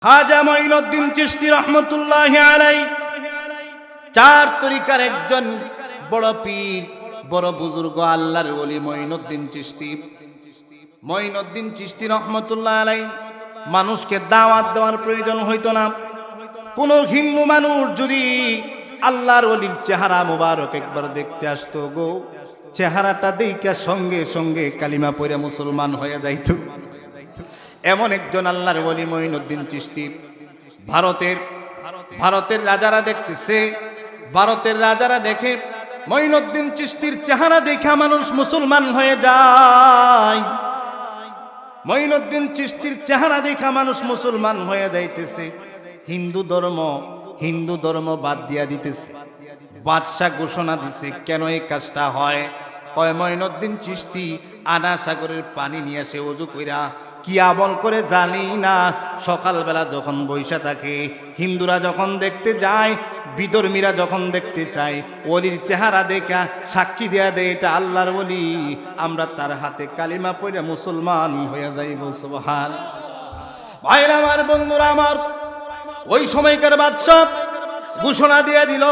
খাজা মঈনুদ্দিন চিশতি রহমতুল্লাহি আলাইহি চার তরিকার একজন বড় পীর, বড় বুজুর্গ, আল্লাহর ওলি মঈনুদ্দিন চিশতি রহমতুল্লাহ আলাইহি মানুষকে দাওয়াত দেওয়ার প্রয়োজন হইতো না। কোন হিন্দু মানুষ যদি আল্লাহর ওলির চেহারা মুবারক একবার দেখতে আসতো গো, চেহারাটা দেইখা সঙ্গে সঙ্গে কালিমা পড়ে মুসলমান হয়ে যাইত। এমন একজন আল্লাহর ওলি মঈনুদ্দিন চিশতি। ভারতের রাজারা দেখতেছে, ভারতের রাজারা দেখে মঈনুদ্দিন চিশতির চেহারা দেখা মানুষ মুসলমান হয়ে যায়। মঈনুদ্দিন চিশতির চেহারা দেখা মানুষ মুসলমান হয়ে যাইতেছে। হিন্দু ধর্ম বাদ দিয়া দিতেছে। বাদশাহ ঘোষণা দিছে, কেন এই কাজটা হয়? কয় মঈনুদ্দিন চিশতি আনা সাগরের পানি নিয়ে আসে ওযু কইরা, কি আমল করে জানি না, সকালবেলা যখন বৈশা থাকে, হিন্দুরা যখন দেখতে যায়, বিধর্মীরা যখন দেখতে চায়, ওলির চেহারা দেখা সাক্ষী দেয়া দেয় এটা আল্লাহর ওলি, আমরা তার হাতে কালিমা পড়ে মুসলমান হয়ে যাইব। সুবহান। ভাইরা আমার, বন্ধুরা আমার, ওই সময়কার বাদশা ঘোষণা দিয়ে দিল,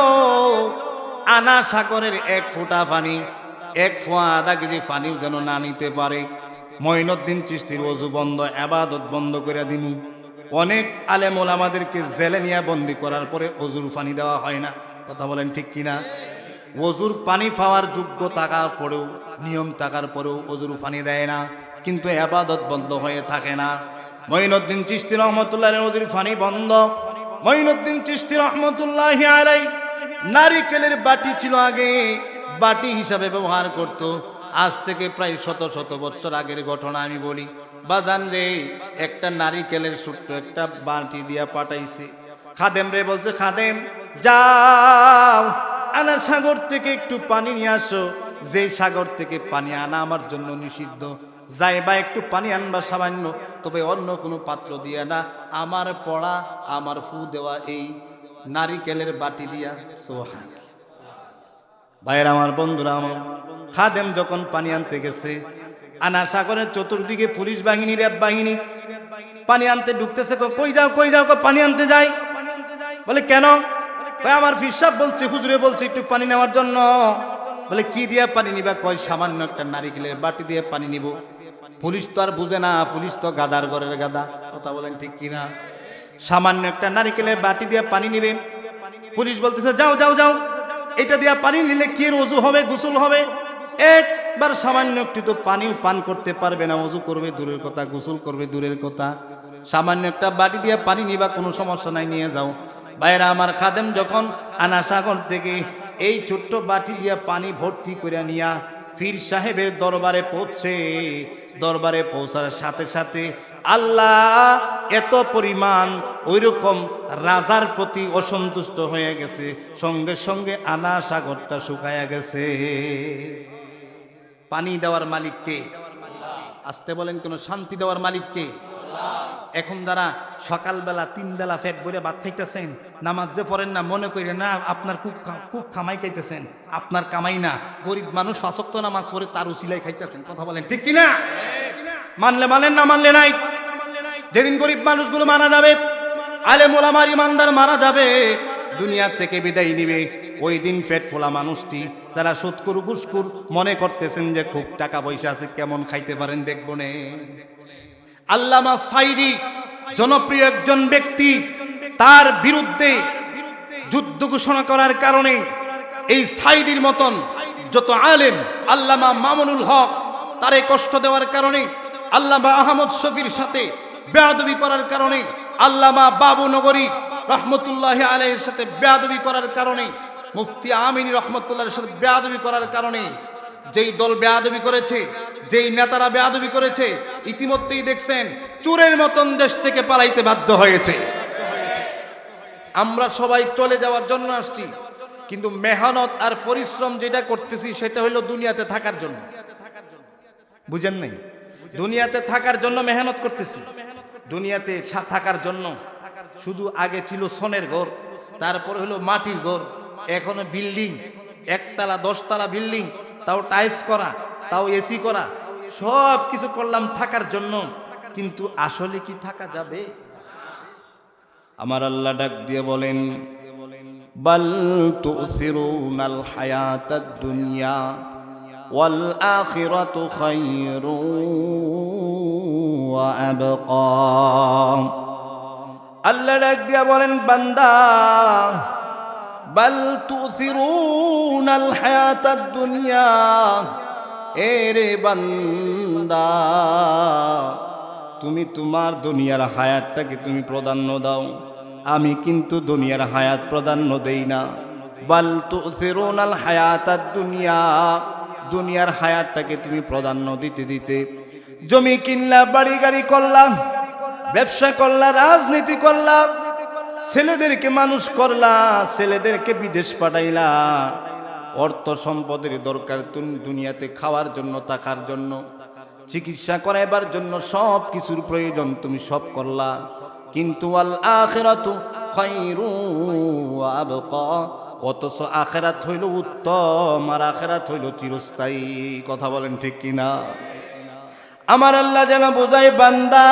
আনা সাগরের এক ফোঁটা পানি, এক ফোঁয়া আধা কেজি পানিও যেন না নিতে পারে। মঈনুদ্দিন চিশতির ওযু বন্ধ, ইবাদত বন্ধ করে দিমু। অনেক আলেম ওলামাদেরকে জেলে নিয়ে বন্দি করার পরে ওযুর পানি দেওয়া হয় না। কথা বলেন ঠিক কিনা? ওযুর পানি পাওয়ার যোগ্য থাকার পরেও, নিয়ম থাকার পরেও ওযুর পানি দেয় না, কিন্তু ইবাদত বন্ধ হয়ে থাকে না। মঈনুদ্দিন চিশতি রহমতুল্লাহ আলাইহি ওযুর পানি বন্ধ। মঈনুদ্দিন চিশতি রহমতুল্লাহি আলাইহি নারিকেলের বাটি ছিল আগে, বাটি হিসাবে ব্যবহার করত। আজ থেকে প্রায় শত বছর আগের ঘটনা আমি বলি। বাজান রে, একটা নারিকেলের ছোট্ট একটা বাটি দিয়া পাঠাইছে। খাদেম রে বলছে, খাদেম যাও আনা সাগর থেকে একটু পানি নিয়ে আসো। যে সাগর থেকে পানি আনা আমার জন্য নিষিদ্ধ, যাইবা একটু পানি আনবা সামান্য, তবে অন্য কোনো পাত্র দিয়া না, আমার পড়া আমার ফু দেওয়া এই নারিকেলের বাটি দিয়া। সুবহান। ভাইরা আমার, বন্ধুরা আমার, খাদেম যখন পানি আনতে গেছে, আনা সাগরের চতুর্দিকে পুলিশ বাহিনী, র্যাব বাহিনী পানি আনতে ঢুকতেছে। কই যাও পানি আনতে যাই। বলে কেন? আমার পীর সাহেব বলছে, হুজুরে বলছে একটু পানি নেওয়ার জন্য। বলে কি দিয়া পানি নিবা? কয় সামান্য একটা নারিকেলের বাটি দিয়ে পানি নিব। পুলিশ তো আর বুঝে না, পুলিশ তো গাদার ঘরের গাদা। কথা বলেন ঠিক কিনা? সামান্য একটা নারিকেলের বাটি দিয়ে পানি নিবে। পুলিশ বলতেছে যাও এটা দিয়া পানি নিলে কি ওযু হবে, গোসল হবে? একবার সামান্য একটু তো পানিও পান করতে পারবে না, ওযু করবে দূরের কথা, গোসল করবে দূরের কথা। সামান্য একটা বাটি দিয়ে পানি নিবা, কোনো সমস্যা নাই, নিয়ে যাও। ভাইরা আমার, খাদেম যখন আনা সাগর থেকে এই ছোট্ট বাটি দিয়া পানি ভর্তি করে নিয়া পীর সাহেবের দরবারে পৌঁছে, দরবারে পৌঁছার সাথে সাথে আল্লাহ এত পরিমাণ ওইরকম রাজার প্রতি অসন্তুষ্ট হয়ে গেছে, সঙ্গে সঙ্গে আনা সাগরটা শুকায়া গেছে। পানি দেওয়ার মালিক কে? আসতে বলেন, কোন শান্তি দেওয়ার মালিক কে? এখন যারা সকালবেলা 3 বেলা পেট ভরে ভাত খাইতেছেন, নামাজ যে পড়েন না, মনে করেন না আপনার খুব কামাই খাইতেছেন, আপনার কামাই না। গরিব মানুষ 5 ওয়াক্ত নামাজ পড়ে তার উসিলায় খাইতেছেন। কথা বলেন ঠিক কিনা? মানলে মানেন, না মানলে নাই। যেদিন গরিব মানুষগুলো মারা যাবে, আলেম ওলামার ইমানদার মারা যাবে, দুনিয়া থেকে বিদায় নিবে, ওই দিন পেট ফোলা মানুষটি, যারা সুদখোর ঘুষখোর মনে করতেছেন যে খুব টাকা পয়সা আছে, কেমন খাইতে পারেন দেখবো নে। আল্লামা সাঈদী জনপ্রিয় একজন ব্যক্তি, তার বিরুদ্ধে যুদ্ধ ঘোষণা করার কারণে এই সাঈদীর মতন যত আলেম, আল্লামা মামুনুল হক তারে কষ্ট দেওয়ার কারণে, আল্লামা আহমদ শফির সাথে বেয়াদবি করার কারণে, আল্লামা বাবু নগরী রহমতুল্লাহি আলাইহির সাথে বেয়াদবি করার কারণে, মুফতি আমিনী রহমতুল্লাহির সাথে বেয়াদবি করার কারণে, যেই দল বেয়াদবি করেছে, যেই নেতারা বেয়াদবি করেছে, ইতিমধ্যেই দেখছেন চোরের মতন দেশ থেকে পালাইতে বাধ্য হয়েছে। আমরা সবাই চলে যাওয়ার জন্য আসছি, কিন্তু মেহনত আর পরিশ্রম যেটা করতেছি সেটা হলো দুনিয়াতে থাকার জন্য। বুঝেন নাই? দুনিয়াতে থাকার জন্য মেহনত করতেছি, দুনিয়াতে থাকার জন্য। শুধু আগে ছিল সোনের ঘর, তারপরে হলো মাটির ঘর, এখন বিল্ডিং, 1 তলা 10 তলা বিল্ডিং, তাও টাইলস করা, তাও এসি করা, সব কিছু করলাম থাকার জন্য। কিন্তু আসলে কি থাকা যাবে? আমার আল্লাহ ডাক দিয়ে বলেন, বাল তুসিরুনাল হায়াতাদ দুনিয়া ওয়াল আখিরাতু খায়রুন ওয়া আবকা। আল্লাহ ডাক দিয়ে বলেন, বান্দা, বাল তুসিরুনাল হায়াতাদ দুনিয়া, এরে বান্দা, তুমি তোমার দুনিয়ার হায়াতটাকে তুমি প্রাধান্য দাও, আমি কিন্তু দুনিয়ার হায়াত প্রাধান্য দেই না। বাল তুসিরুনাল হায়াতাদ দুনিয়া, দুনিয়ার হায়াতটাকে তুমি প্রাধান্য দিতে দিতে জমি কিনলা, বাড়ি গাড়ি করলা, ব্যবসা করলা, রাজনীতি করলা, ছেলেদেরকে মানুষ করলা, ছেলেদেরকে বিদেশ পাঠাইলা, অর্থ সম্পদের দরকার দুনিয়াতে খাওয়ার জন্য, থাকার জন্য, চিকিৎসা করাইবার জন্য সব কিছুর প্রয়োজন, তুমি সব করলা, কিন্তু আল আখিরাতু খায়রুন ওয়া আবকা, অথচ আখিরাত হইল উত্তম, আর আখিরাত হইল চিরস্থায়ী। কথা বলেন ঠিক কিনা? আমার আল্লাহ যেন বোঝায়, বান্দা,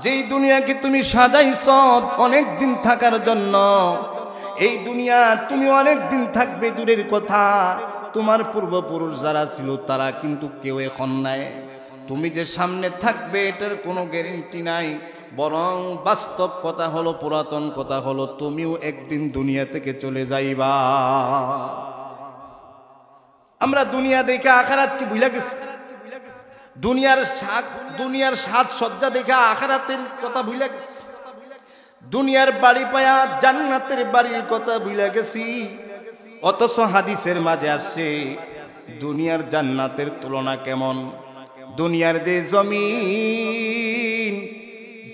যেই দুনিয়াকে তুমি সাজাইছ অনেক দিন থাকার জন্য, এই দুনিয়া তুমি অনেক দিন থাকবে দূরের কথা, তোমার পূর্বপুরুষ যারা ছিল তারা কিন্তু কেউ এখন নাই। তুমি যে সামনে থাকবে এটার কোনো গ্যারেন্টি নাই, বরং বাস্তব কথা হলো, পুরাতন কথা হলো, তুমিও একদিন দুনিয়া থেকে চলে যাইবা। আমরা দুনিয়া দেখে আখিরাত কি ভুলে গেছি? দুনিয়ার সাজ সজ্জা দেখে আখিরাতের কথা ভুলে গেছি। দুনিয়ার বাড়ি পায়া জান্নাতের বাড়ির কথা ভুলে গেছি। অথচ হাদিসের মাঝে আসছে দুনিয়ার জান্নাতের তুলনা কেমন। দুনিয়ার যে জমিন,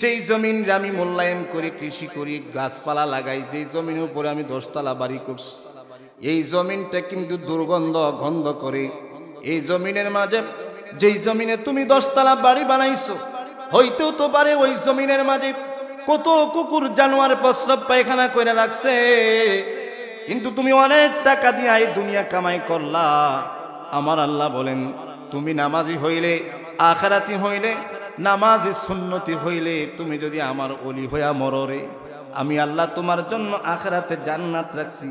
যেই জমিন আমি মূল্যায়ন করি, কৃষি করি, গাছপালা লাগাই, যেই জমিনের উপরে আমি 10 তলা বাড়ি করছি, এই জমিনটা কিন্তু দুর্গন্ধ গন্ধ করে। এই জমিনের মাঝে, যেই জমিনে তুমি 10 তলা বাড়ি বানাইছো, হইতেও তো পারে ওই জমিনের মাঝে কত কুকুর জানোয়ার প্রস্রাব পায়খানা করে রাখছে, কিন্তু তুমি অনেক টাকা দিয়ে এই দুনিয়া কামাই করলা। আমার আল্লাহ বলেন, তুমি নামাজি হইলে, আখিরাতি হইলে, নামাজি সুন্নতি হইলে, তুমি যদি আমার ওলি হইয়া মররে, আমি আল্লাহ তোমার জন্য আখিরাতে জান্নাত রাখছি।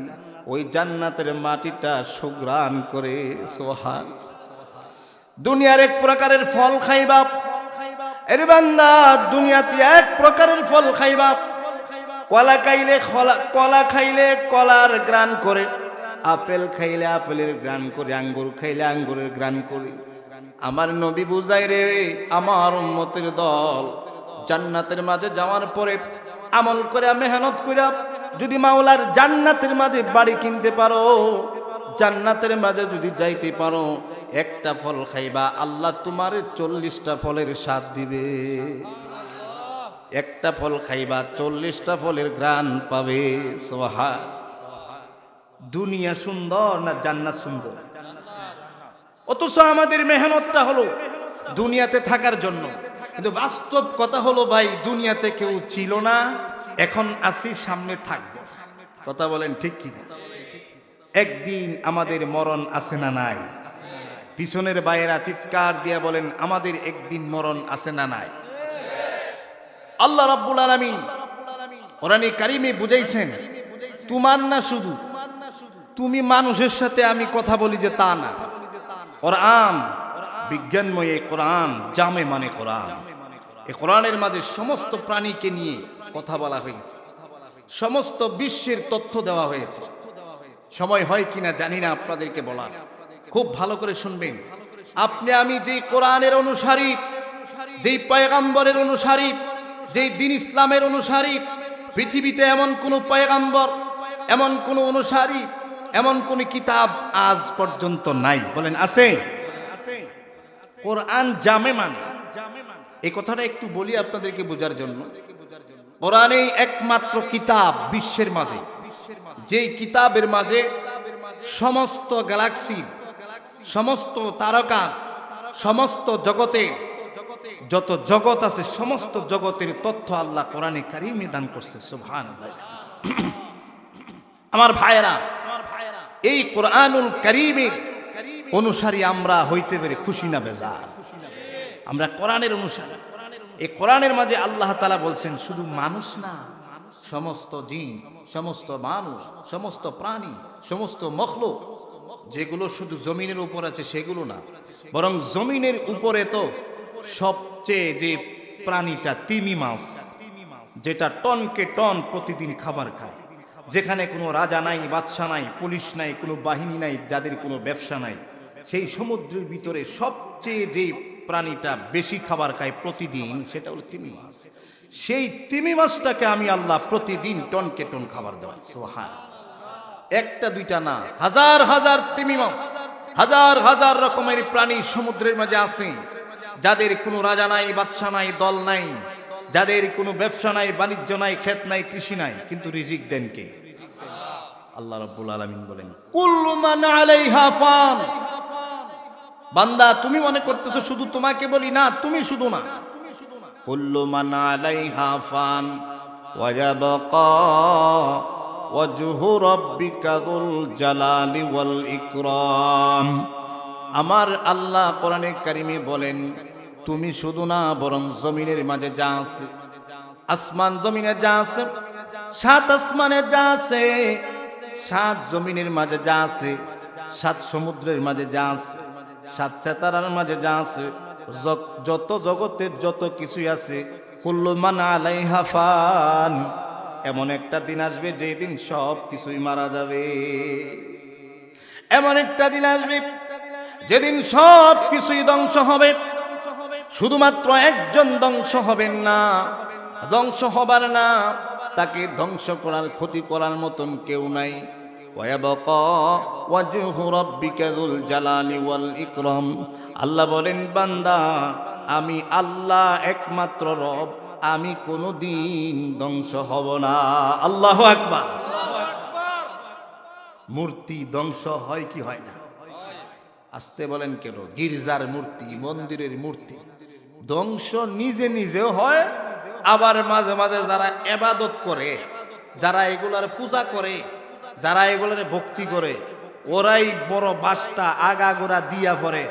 ওই জান্নাতের মাটিটা সুঘ্রাণ করে। সুবহান। দুনিয়ার এক প্রকারের ফল খাইবা, এর বান্দা, দুনিয়াতে এক প্রকারের ফল খাইবা। কলা খাইলে কলার গ্রান করে, আপেল খাইলে আপেলের গ্রান করে, আঙ্গুর খাইলে আঙ্গুরের গ্রান করে। আমার নবী বুঝাই রে, আমার উম্মতের দল জান্নাতের মাঝে যাওয়ার পরে আমল করে, মেহনত করে যদি মাওলার জান্নাতের মাঝে বাড়ি কিনতে পারো, জান্নাতের মাঝে যদি যাইতে পারো, একটা ফল খাইবা, আল্লাহ তোমার 40টা ফলের স্বাদ দিবে। একটা ফল খাইবা, 40টা ফলের ঘ্রাণ পাবে। সুবহান। দুনিয়া সুন্দর না জান্নাত সুন্দর? অথচ আমাদের মেহনতটা হলো দুনিয়াতে থাকার জন্য, কিন্তু বাস্তব কথা হলো ভাই, দুনিয়াতে কেউ ছিল না, এখন আসি, সামনে থাকবে। কথা বলেন ঠিক কিনা? একদিন আমাদের মরণ আছে না নাই? পিছনের বাইরা চিৎকার দিয়া বলেন, আমাদের একদিন মরণ আছে না নাই? আল্লাহ রাব্বুল আলামিন কোরআনে কারিমে বুঝাইছেন, তোমার না শুধু তুমি মানুষের সাথে আমি কথা বলি যে তা না। কোরআন বিজ্ঞানময়, কোরআন জামে মানে কোরআন। এই কোরআনের মাঝে সমস্ত প্রাণীকে নিয়ে কথা বলা হয়েছে, সমস্ত বিশ্বের তথ্য দেওয়া হয়েছে। সময় হয় কিনা জানি না আপনাদেরকে বলার, খুব ভালো করে শুনবেন। আপনি আমি যেই কোরআনের অনুসারী, যেই পয়গাম্বরের অনুসারী, যেই দ্বীন ইসলামের অনুসারী, পৃথিবীতে এমন কোন পয়গাম্বর, এমন কোন অনুসারী, এমন কোন কিতাব আজ পর্যন্ত নাই। বলেন আছে? কোরআন জামে মানে, এই কথাটা একটু বলি আপনাদেরকে বোঝার জন্য। কোরআনই একমাত্র কিতাব বিশ্বের মাঝে, যেই কিতাবের মাঝে সমস্ত গ্যালাক্সি, সমস্ত তারকা, সমস্ত জগতে যত জগৎ আছে, সমস্ত জগতের তথ্য আল্লাহ কোরআনে কারিমে দান করছে। সুবহানাল্লাহ। আমার ভাইয়েরা, এই কোরআনুল কারিমের অনুসারী আমরা হইতে পেরে খুশি না বেজার? আমরা কোরআনের অনুসারী। এই কোরআনের মাঝে আল্লাহ তাআলা বলছেন শুধু মানুষ না, সমস্ত জিন, সমস্ত মানুষ, সমস্ত প্রাণী, সমস্ত মখলুক যেগুলো শুধু জমিনের উপর আছে সেগুলো না, বরং জমিনের উপরে তো সবচেয়ে যে প্রাণীটা তিমি মাছ, যেটা টনকে টন প্রতিদিন খাবার খায়, যেখানে কোনো রাজা নাই, বাদশা নাই, পুলিশ নাই, কোনো বাহিনী নাই, যাদের কোনো ব্যবসা নাই, সেই সমুদ্রের ভিতরে সবচেয়ে যে প্রাণীটা বেশি খাবার খায় প্রতিদিন, সেটা হলো তিমি মাছ। সেই তিমি মাছটাকে আমি আল্লাহ প্রতিদিন টনকে টন খাবার দেওয়াই। সুবহানাল্লাহ। একটা দুইটা না, হাজার হাজার তিমি মাছ, হাজার হাজার রকমের প্রাণী সমুদ্রের মাঝে আছে, যাদের কোনো রাজা নাই, বাদশা নাই, দল নাই, যাদের কোনো ব্যবসা নাই, বাণিজ্য নাই, ক্ষেত নাই, কৃষি নাই, কিন্তু রিজিক দেন কে? আল্লাহ রাব্বুল আলামিন বলেন কুল্লু মান আলাইহা ফান। বান্দা তুমি মনে করতেছো শুধু তোমাকে বলি, না, তুমি শুধু না, কুল্লু মান আলাইহা ফান ওয়া ইয়াবকা ওয়াজহু রাব্বিকা যুল জালালি ওয়াল ইকরাম। আমার আল্লাহ কোরআনে কারিমে বলেন তুমি শুধু না, বরং জমিনের মাঝে যা আছে, আসমান জমিনে যা আছে, সাত আসমানে যা আছে, সাত জমিনের মাঝে যা আছে, সাত সমুদ্রের মাঝে যা আছে, সাত সেতারার মাঝে যা আছে, যত জগতের যত কিছুই আছে, কুল্লু মান আলাইহা ফান। এমন একটা দিন আসবে যেই দিন সব কিছুই মারা যাবে। এমন একটা দিন আসবে যেদিন সব কিছুই ধ্বংস হবে। শুধুমাত্র একজন ধ্বংস হবেন না, ধ্বংস হবার না, তাকে ধ্বংস করার, ক্ষতি করার মতন কেউ নাই। ওয়ায়াবকা ওয়াজহু রাব্বিকা যুল জালালি ওয়াল ইকরাম। আল্লাহ বলেন বান্দা আমি আল্লাহ একমাত্র রব, আমি কোনোদিন ধ্বংস হব না। আল্লাহু আকবার। মূর্তি ধ্বংস হয় কি হয় না? আসতে বলেন কেন? গির্জার মূর্তি, মন্দিরের মূর্তি ধ্বংস নিজে নিজেও হয়, আবার মাঝে মাঝে যারা ইবাদত করে, যারা এগুলার পূজা করে, যারা এগুলার ভক্তি করে, ওরাই বড় বাসটা আগাগোড়া দিয়া পরে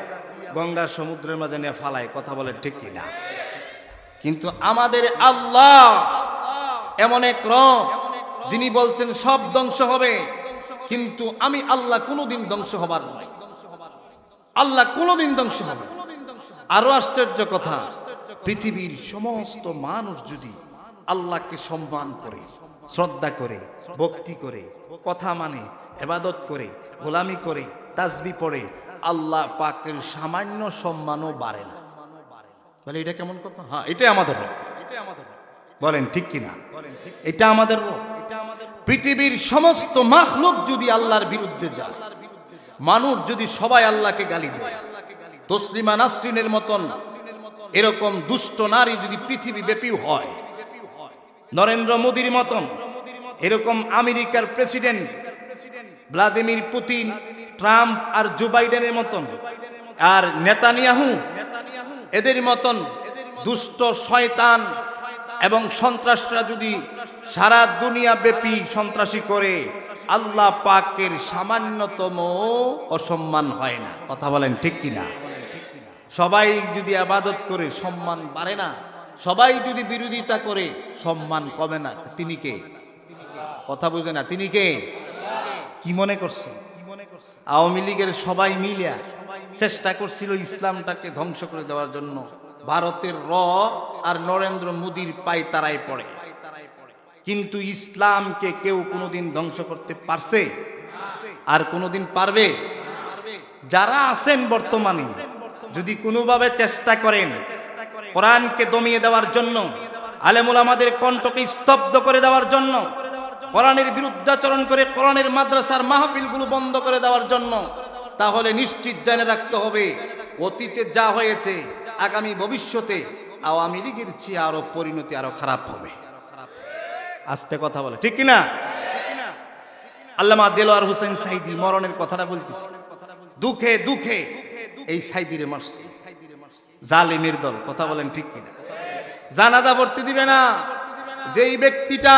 গঙ্গা সমুদ্রের মাঝে নিয়ে ফালায়। কথা বলে ঠিক কিনা? কিন্তু আমাদের আল্লাহ এমন এক রব যিনি বলছেন সব ধ্বংস হবে, কিন্তু আমি আল্লাহ কোনোদিন ধ্বংস হবার নয়। আল্লাহ কোনোদিন ধ্বংস হবে। আরো আশ্চর্য কথা, পৃথিবীর সমস্ত মানুষ যদি আল্লাহকে সম্মান করে, শ্রদ্ধা করে, ভক্তি করে, কথা মানে, ইবাদত করে, গোলামি করে, তাসবিহ পড়ে, আল্লাহ পাকের সামান্য সম্মানও বাড়ে না। বলে এটা কেমন কথা? হ্যাঁ, এটাই আমাদের রব। বলেন ঠিক কিনা? এটা আমাদের রব। পৃথিবীর সমস্ত মাখলুক যদি আল্লাহর বিরুদ্ধে যায়, মানুষ যদি সবাই আল্লাহকে গালি দেয়, তসলিমা নাসরিনের মতন এরকম দুষ্ট নারী যদি পৃথিবী ব্যাপী হয়, নরেন্দ্র মোদীর মতন এরকম আমেরিকার প্রেসিডেন্ট ভ্লাদিমির পুতিন, ট্রাম্প আর জো বাইডেনের মতন, আর নেতানিয়াহু এদের মতন দুষ্ট শয়তান এবং সন্ত্রাসরা যদি সারা দুনিয়া ব্যাপী সন্ত্রাসী করে, আল্লাহ পাকের সামান্যতম অসম্মান হয় না। কথা বলেন ঠিক কিনা? সবাই যদি ইবাদত করে সম্মান বাড়ে না, সবাই যদি বিরোধিতা করে সম্মান কমে না। তিনি কে? কথা বুঝে না? তিনি কে? কি মনে করছেন? আওয়ামী লীগের সবাই মিলিয়া চেষ্টা করছিল ইসলামটাকে ধ্বংস করে দেওয়ার জন্য। ভারতের র আর নরেন্দ্র মোদীর পায়ে তারাই পড়ে, কিন্তু ইসলামকে কেউ কোনোদিন ধ্বংস করতে পারছে? আর কোনোদিন পারবে? যারা আছেন বর্তমানে যদি কোনোভাবে চেষ্টা করেন কোরআনকে দমিয়ে দেওয়ার জন্য, আলেমুল আমাদের কণ্ঠকে স্তব্ধ করে দেওয়ার জন্য, কোরআনের বিরুদ্ধাচরণ করে কোরআনের মাদ্রাসার মাহফিলগুলো বন্ধ করে দেওয়ার জন্য, তাহলে নিশ্চিত জেনে রাখতে হবে অতীতে যা হয়েছে আগামী ভবিষ্যতে আওয়ামী লীগের চেয়ে আরো পরিণতি আরো খারাপ হবে। আস্তে কথা বলে ঠিক কিনা? আল্লামা দেলোয়ার হোসেন সাইদি মরণের কথাটা বলতেছি, দুঃখে দুঃখে এই সাইদিরে মারছে জালিমের দল। কথা বলেন ঠিক কিনা? জানাজা পড়তে দিবে না, যেই ব্যক্তিটা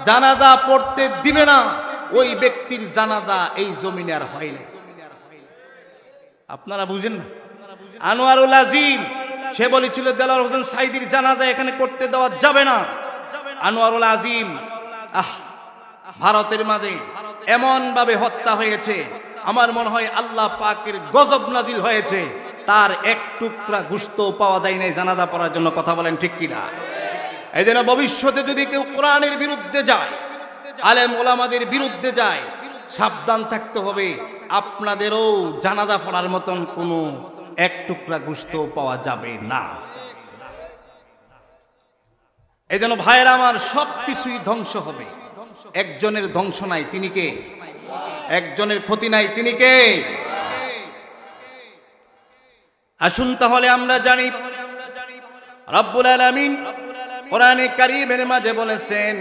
জানাজা পড়তে দিবে না ওই ব্যক্তির জানাজা এই জমিনে আর হয় না। আপনারা বুঝেন না? আনোয়ারুল আজিম সে বলেছিল দেলাওয়ার হোসেন সাইদির জানাজা এখানে করতে দেওয়া যাবে না। আনোয়ারুল আজিম ভারতের মাঝে এমন ভাবে হত্যা হয়েছে, আমার মনে হয় আল্লাহ পাকের গজব নাজিল হয়েছে, তার এক টুকরা গোশত পাওয়া যায় নাই জানাজা পড়ার জন্য। কথা বলেন ঠিক কিনা? এই জন্য ভবিষ্যতে যদি কেউ কোরআনের বিরুদ্ধে যায়, আলেম ওলামাদের বিরুদ্ধে যায়, সাবধান থাকতে হবে। আপনাদেরও জানাজা পড়ার মতন কোনো এক টুকরা গোশত পাওয়া যাবে না। এই জন্য ভাইয়েরা আমার, সব কিছুই ধ্বংস হবে। একজনের ধ্বংস নাই, তিনি কে? একজনের ক্ষতি নাই, তিনি কে? আসুন তাহলে আমরা জানি রব্বুল আলামিন কোরআনে কারীমের মাঝে বলেছেন,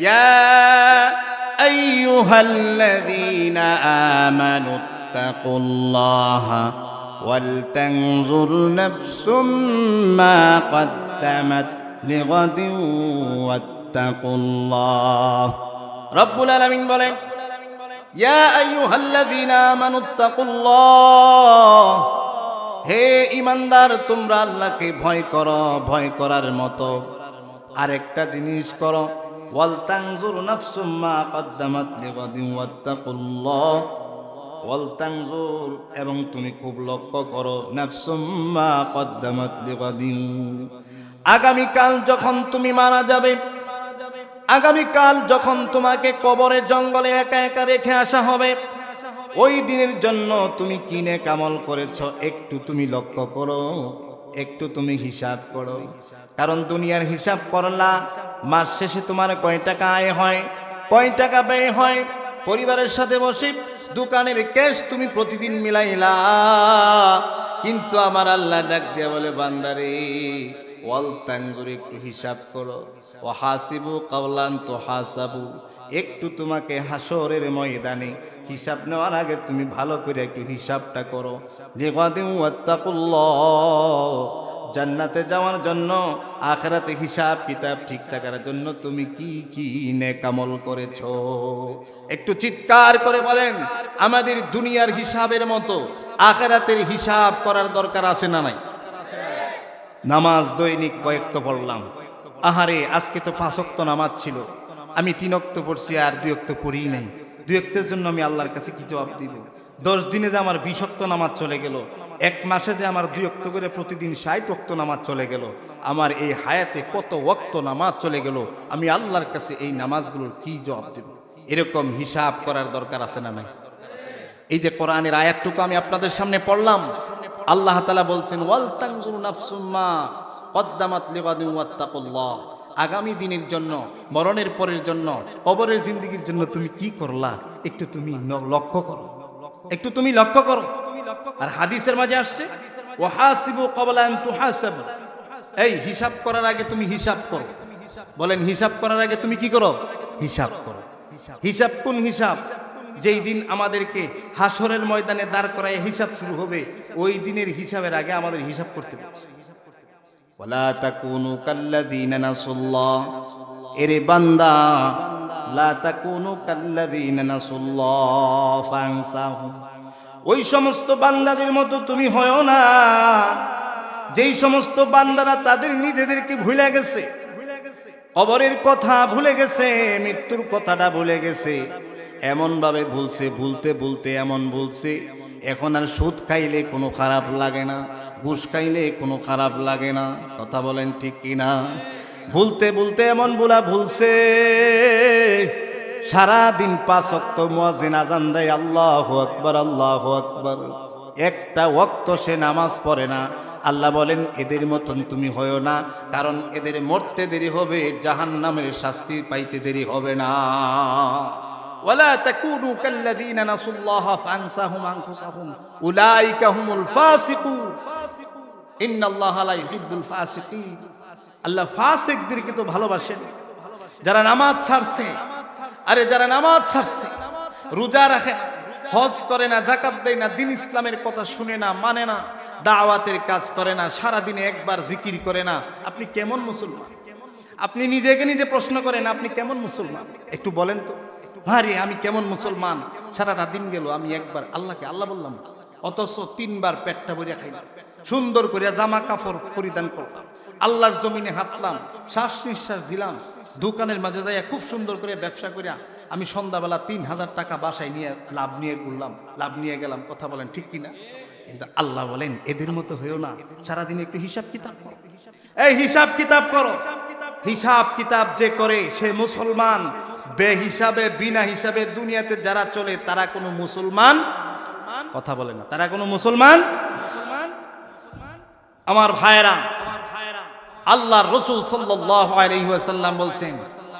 ইয়া আইয়ুহাল্লাযীনা আমানুত্তাকুল্লাহা ওয়াল তানজুর নাফসুম মা কদ্দামাত লিগাদিন ওয়াত্তাকুল্লাহ। রব্বুল আলামিন বলেন, ইয়া আইয়ুহাল্লাযীনা আমানুত্তাকুল্লাহ, হে ঈমানদার তোমরা আল্লাহকে ভয় করো, ভয় করার মতো আরেকটা জিনিস করো। ওয়াল তানজুর নাফসুম মা কদ্দামাত লিগাদিন ওয়াত্তাকুল্লাহ। ওয়াল তানজুর, এবং তুমি খুব লক্ষ্য করো, নাফসুম মা কদ্দামাত লিগাদিন, আগামীকাল যখন তুমি মারা যাবে, আগামীকাল যখন তোমাকে কবরে জঙ্গলে একা একা রেখে আসা হবে, ওই দিনের জন্য তুমি কি নেক আমল করেছো একটু তুমি লক্ষ্য করো, একটু তুমি হিসাব করো। কারণ দুনিয়ার হিসাব করলা, মাস শেষে তোমার কয় টাকা আয় হয়, কয় টাকা ব্যয় হয়। পরিবারের সাথে বসে দোকানের ক্যাশ তুমি প্রতিদিন মিলাইলা, কিন্তু আমার আল্লাহ ডাক দিয়া বলে, বান্দারে ওয়াল তানজুর, একটু হিসাব করো। ও হাসিবু কাওলান তুহাসাবু, একটু তোমাকে হাসরের ময়দানে হিসাব নেওয়ার আগে তুমি ভালো করে একটু হিসাবটা করো। লিগাদিন ওয়াত্তাকুল্লাহ, জান্নাতে যাওয়ার জন্য, আখিরাতে হিসাব কিতাব ঠিক থাকার জন্য তুমি কি কি নেক আমল করেছো। একটু চিৎকার করে বলেন, আমাদের দুনিয়ার হিসাবের মতো আখিরাতের হিসাব করার দরকার আছে না নাই? নামাজ দৈনিক কয়েকটা পড়লাম, আহারে আজকে তো 5 ওয়াক্ত নামাজ ছিল, আমি 3 ওয়াক্ত পড়ছি আর 2 ওয়াক্ত পড়ি নাই। 2 ওয়াক্তের জন্য আমি আল্লাহর কাছে কি জবাব দিব? 10 দিনে যে আমার 20 ওয়াক্ত নামাজ চলে গেল, 1 মাসে যে আমার 2 ওয়াক্ত করে প্রতিদিন 60 ওয়াক্ত নামাজ চলে গেল, আমার এই হায়াতে কত ওয়াক্ত নামাজ চলে গেল, আমি আল্লাহর কাছে এই নামাজগুলোর কি জবাব দেব? এরকম হিসাব করার দরকার আছে না নাই? এই যে কোরআনের আয়াতটুকু আমি আপনাদের সামনে পড়লাম, আল্লাহ তাআলা বলছেন, ওয়াল তানজুর নাফসুম মা কদ্দামাত লিগাদিন ওয়াত্তাকুল্লাহ, আগামী দিনের জন্য, মরণের পরের জন্য, কবরের জিন্দেগির জন্য তুমি কি করলা একটু তুমি লক্ষ্য করো, একটু তুমি লক্ষ্য করো। আর হাদিসের মাঝে আসছে, ওয়াহাসিবু ক্বাবলা আন তুহাসাবু, এই হিসাব করার আগে তুমি হিসাব করো। বলেন, হিসাব করার আগে তুমি কি করো? হিসাব করো। হিসাব কোন হিসাব? যেই দিন আমাদেরকে হাসরের ময়দানে দাঁড় করায় হিসাব শুরু হবে, ওই দিনের হিসাবের আগে আমাদের হিসাব করতে হবে। ওয়ালা তাকুনু কাল্লাযীনা নাসুল্লাহ, এরে বান্দা, লা তাকুনু কাল্লাযীনা নাসুল্লাহ ফানসাহুম, ওই সমস্ত বান্দাদের মতো তুমি হয়ো না যেই সমস্ত বান্দারা তাদের নিজেদেরকে ভুলে গেছে, কবরের কথা ভুলে গেছে, মৃত্যুর কথাটা ভুলে গেছে। এমন ভাবে ভুলছে, ভুলতে ভুলতে এমন ভুলছে, এখন আর সুদ খাইলে কোনো খারাপ লাগে না, ঘুষ খাইলে কোনো খারাপ লাগে না। কথা বলেন ঠিক কিনা? ভুলতে ভুলতে এমন ভুলছে, সারাদিন 5 ওয়াক্ত মুয়াজ্জিন আযান দেয়, আল্লাহু আকবার আল্লাহু আকবার, একটা ওয়াক্ত সে নামাজ পড়ে না। আল্লাহ বলেন, এদের মতন তুমি হয়ো না, কারণ এদের মরতে দেরি হবে, জাহান্নামের শাস্তি পাইতে দেরি হবে না। ওয়ালা তাকুনু কাল্লাযীনা নাসুল্লাহ ফানসাহুম আনফুসাহুম উলাইকা হুমুল ফাসিকুন ইন্নাল্লাহা লা ইউহিব্বুল ফাসিকিন। আল্লাহ ফাসিকদেরকে তো ভালোবাসেন, যারা নামাজ ছাড়ছে। আরে যারা নামাজ ছাড়ছে, রোজা রাখে না, হজ করে না, যাকাত দেয় না, দ্বীন ইসলামের কথা শুনে না, মানে না, দাওয়াতের কাজ করে না, সারাদিনে একবার জিকির করে না, আপনি কেমন মুসলমান? আপনি নিজেকে নিজে প্রশ্ন করেন, আপনি কেমন মুসলমান? একটু বলেন তো, আরে আমি কেমন মুসলমান? সারাটা দিন গেল, আমি একবার আল্লাহকে আল্লাহ বললাম, অথচ 3 বার পেটটা ভরিয়া খাইলাম, সুন্দর করে জামা কাপড় পরিধান করলাম, আল্লাহর জমিনে হাঁটলাম, শ্বাস নিঃশ্বাস দিলাম, দোকানের মাঝে যাইয়া খুব সুন্দর করে ব্যবসা করিয়া আমি সন্ধ্যাবেলা 3,000 টাকা বাসায় নিয়ে লাভ নিয়ে গেলাম। কথা বলেন ঠিক কিনা? কিন্তু আল্লাহ বলেন এদের মতো হয়েও না, সারাদিন একটু হিসাব কিতাব করো। এই হিসাব কিতাব করো। হিসাব কিতাব যে করে সে মুসলমান। বেহিসাবে বিনা হিসাবে দুনিয়াতে যারা চলে তারা কোনো মুসলমান, কথা বলে না, তারা কোনো মুসলমান। আমার ভাইরা, আল্লাহর রাসূল সাল্লাল্লাহু আলাইহি ওয়াসাল্লাম বলছেন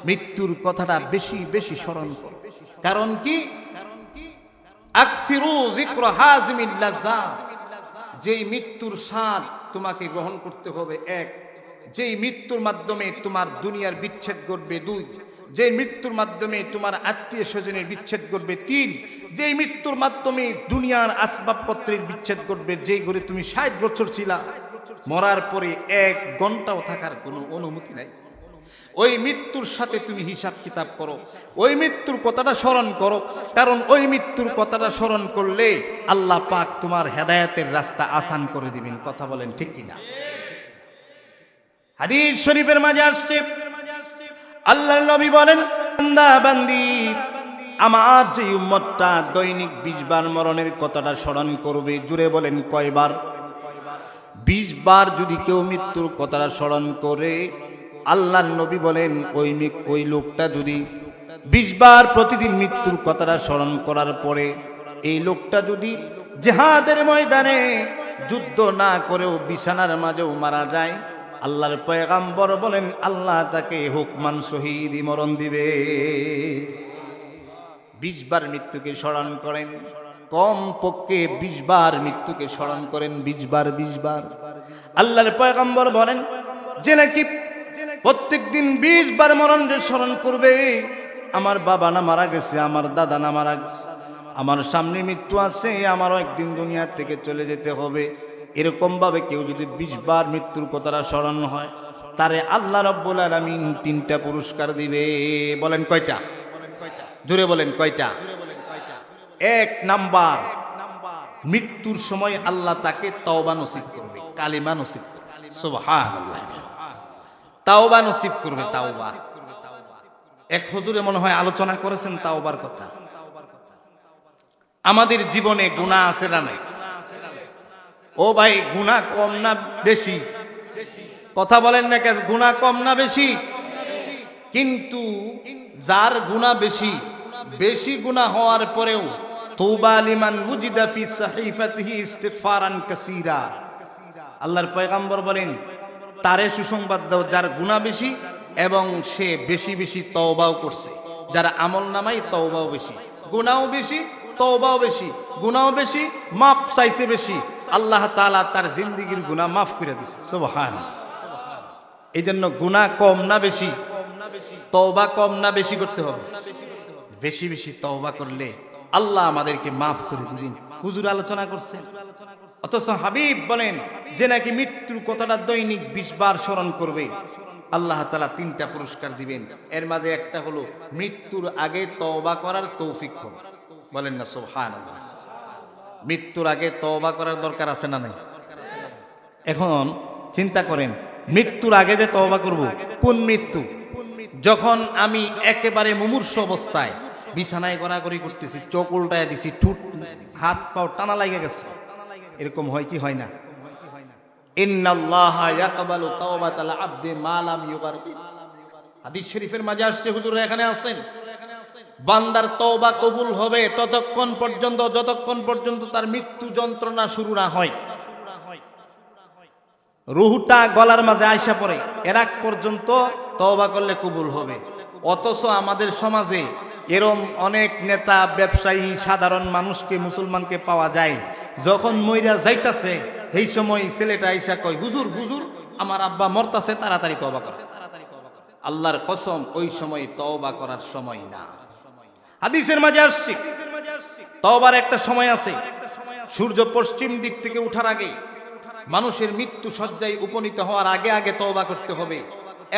মৃত্যুর কথাটা বেশি বেশি স্মরণ করো। কারণ কি? আকসিরু যিকরা হাযিমিল লাযযাত। যেই মৃত্যুর স্বাদ তোমাকে গ্রহণ করতে হবে, এক। যেই মৃত্যুর মাধ্যমে তোমার দুনিয়ার বিচ্ছেদ ঘটবে, দুই। যেই মৃত্যুর মাধ্যমে তোমার আত্মীয় স্বজনের বিচ্ছেদ ঘটবে, তিন। যেই মৃত্যুর মাধ্যমে দুনিয়ার আসবাবপত্রের বিচ্ছেদ ঘটবে, যেই ঘরে তুমি 60 বছর ছিলা, মরার পরে 1 ঘন্টাও থাকার কোনো অনুমতি নাই। ওই মৃত্যুর সাথে তুমি হিসাব কিতাব করো, ওই মৃত্যুর কথাটা স্মরণ করো। কারণ ওই মৃত্যুর কথাটা স্মরণ করলে আল্লাহ পাক তোমার হেদায়েতের রাস্তা আসান করে দিবেন। কথা বলেন ঠিক কিনা? হাদিস শরীফের মাঝে আসছে, আল্লাহর নবী বলেন, বান্দা বান্দি আমার যে উম্মতটা দৈনিক 20 বার মরণের কথাটা স্মরণ করবে, জুড়ে বলেন কয়বার? 20 বার যদি কেউ মৃত্যুর কথাটা স্মরণ করে, আল্লাহর নবী বলেন ওই লোকটা যদি 20 বার প্রতিদিন মৃত্যুর কথাটা স্মরণ করার পরে এই লোকটা যদি জিহাদের ময়দানে যুদ্ধ না করেও বিছানার মাঝেও মারা যায়, আল্লাহর পয়গাম্বর বলেন আল্লাহ তাকে হুকমান শহীদি মরণ দিবে। 20 বার মৃত্যুকে স্মরণ করেন, কম পক্ষে 20 বার মৃত্যুকে স্মরণ করেন। 20 বার 20 বার। আল্লাহর পয়গাম্বর বলেন যে নাকি প্রত্যেক দিন 20 বার মরণের স্মরণ করবে, আমার বাবা না মারা গেছে, আমার দাদা না মারা গেছে, আমার সামনে মৃত্যু আছে, আমারও একদিন দুনিয়া থেকে চলে যেতে হবে, এরকম ভাবে কেউ যদি 20 বার মৃত্যুর কথাটা স্মরণ হয়, তারে আল্লাহ রাব্বুল আলামিন 3টা পুরস্কার দিবে। বলেন কয়টা? জোরে বলেন কয়টা? 1 নাম্বার, মৃত্যুর সময় আল্লাহ তাকে তওবা নসিব করবে, কালিমা নসিব করবে। সুবহানাল্লাহ। তাওবা নসিব করবে, তাওবা। এক হুজুরে মনে হয় আলোচনা করেছেন তাওবার কথা। আমাদের জীবনে গুনাহ আছে না নাই? ও ভাই, গুনাহ কম না বেশি? কথা বলেন না, গুনাহ কম না বেশি? কিন্তু যার গুনাহ বেশি, বেশি গুনাহ হওয়ার পরেও তওবা লিমান ওয়াজিদা ফি সাহিফাতিহি ইস্তিগফারান কাসীরা, আল্লাহর পয়গম্বর বলেন তারে সুসংবাদ দাও যার গুনাহ বেশি এবং সে বেশি বেশি তওবাও করছে। যার আমল নামাই তওবাও বেশি, গুনাহও বেশি, তওবাও বেশি, গুনাহও বেশি, মাপ চাইছে বেশি, আল্লাহ তাআলা তার জিন্দেগীর গুনাহ মাফ করে দিয়েছে। সুবহানাল্লাহ। এই জন্য গুনাহ কম না বেশি? তওবা কম না বেশি করতে হবে? বেশি বেশি তওবা করলে আল্লাহ আমাদেরকে মাফ করে দিবেন। হুজুর আলোচনা করছেন, অথচ হাবিব বলেন যে নাকি মৃত্যুর কথাটা দৈনিক 20 বার স্মরণ করবে, আল্লাহ তাআলা 3টা পুরস্কার দিবেন। এর মাঝে একটা হলো মৃত্যুর আগে তওবা করার তৌফিক হবে। বলেন না সুবহানাল্লাহ। মৃত্যুর আগে তওবা করার দরকার আছে না নাই? এখন চিন্তা করেন, মৃত্যুর আগে যে তওবা করব, কোন মৃত্যু? যখন আমি একেবারে মুমূর্ষু অবস্থায় বিছানায় গড়াগড়ি করতেছি, চোখ উল্টায় দিছি, ঠুট হাত পাও টানা লাগে গেছে, এরকম হয় কি হয় না? ইন্নাল্লাহা ইয়াকবালু তাওবাতাল আবদি মা লাম ইউগারগির। হাদিস শরীফের মাঝে আসছে, হুজুর এখানে আছেন, বান্দার তওবা কবুল হবে ততক্ষণ পর্যন্ত যতক্ষণ পর্যন্ত তার মৃত্যু যন্ত্রণা শুরু না হয়, রুহটা গলার মাঝে আয়সা পড়ে, এর আগ পর্যন্ত তওবা করলে কবুল হবে। অথচ আমাদের সমাজে এরম অনেক নেতা, ব্যবসায়ী, সাধারণ মানুষকে, মুসলমানকে পাওয়া যায়, যখন মইরা যাইতাছে এই সময় ছেলেটা আইসা কয়, হুজুর হুজুর আমার আব্বা মরতাছে, তাড়াতাড়ি তওবা কর। আল্লাহর কসম, ওই সময় তওবা করার সময় না। হাদিসের মাঝে আসছে তওবার একটা সময় আছে। সূর্য পশ্চিম দিক থেকে ওঠার আগে, মানুষের মৃত্যু শয্যায় উপনীত হওয়ার আগে আগে তওবা করতে হবে।